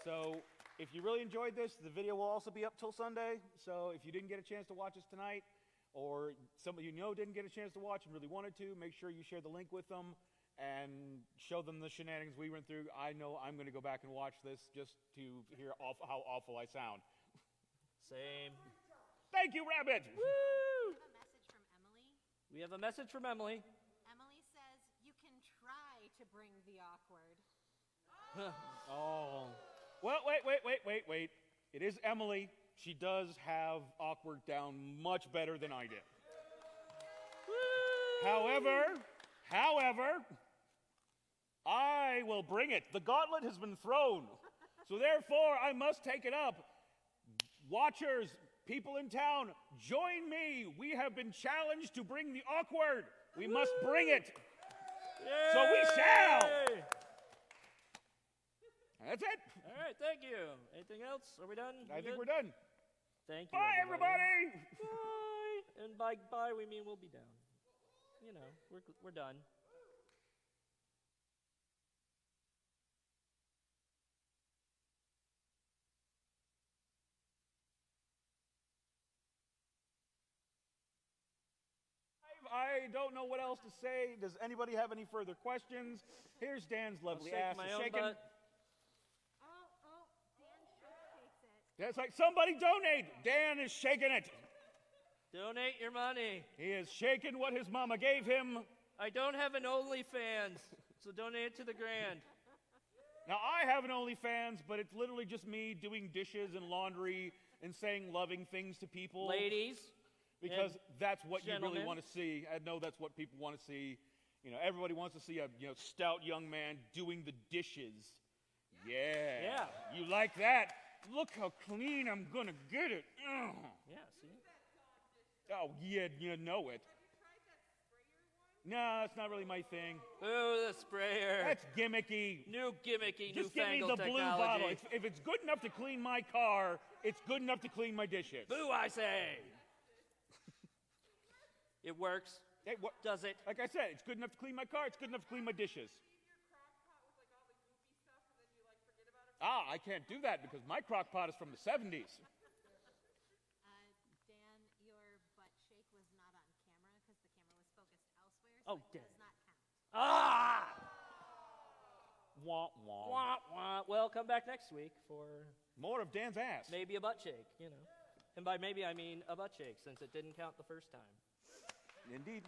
So if you really enjoyed this, the video will also be up till Sunday. So if you didn't get a chance to watch us tonight, or somebody you know didn't get a chance to watch and really wanted to, make sure you share the link with them and show them the shenanigans we went through. I know I'm going to go back and watch this just to hear how awful I sound. Same. Thank you, Rabbit! Woo! We have a message from Emily. We have a message from Emily. Emily says, you can try to bring the awkward. Oh. Well, wait. It is Emily. She does have awkward down much better than I did. However, I will bring it. The gauntlet has been thrown. So therefore, I must take it up. Watchers, people in town, join me. We have been challenged to bring the awkward. We must bring it. Yay! So we shall. That's it. All right, thank you. Anything else? Are we done? I think we're done. Thank you. Bye, everybody. Bye. And by bye, we mean we'll be down. you know, we're done. I don't know what else to say. Does anybody have any further questions? Here's Dan's I'll lovely shake ass my is own shaking. butt. Dan shakes it. That's like, somebody donate. Dan is shaking it. Donate your money. He is shaking what his mama gave him. I don't have an OnlyFans, so donate to the grand. Now, I have an OnlyFans, but it's literally just me doing dishes and laundry and saying loving things to people. Ladies. Because and that's what you really gentlemen. want to see. I know that's what people want to see. You know, everybody wants to see a stout young man doing the dishes. Yeah. Yeah. You like that? Look how clean I'm gonna get it. Ugh. Yeah, see? Oh, yeah, you know it. No, that's not really my thing. Ooh, the sprayer. That's gimmicky. New gimmicky, Just give me newfangled the blue technology. bottle. If it's good enough to clean my car, it's good enough to clean my dishes. Boo, I say. It works. Hey, Does it? like I said, it's good enough to clean my car. It's good enough to clean my dishes. I can't do that because my crock pot is from the 70s. Dan, your butt shake was not on camera because the camera was focused elsewhere, so Oh, it damn. does not count. Ah! Wah, wah. Wah, wah. Well, come back next week for More of Dan's ass. maybe a butt shake, you know. And by maybe I mean a butt shake, since it didn't count the first time. Indeed.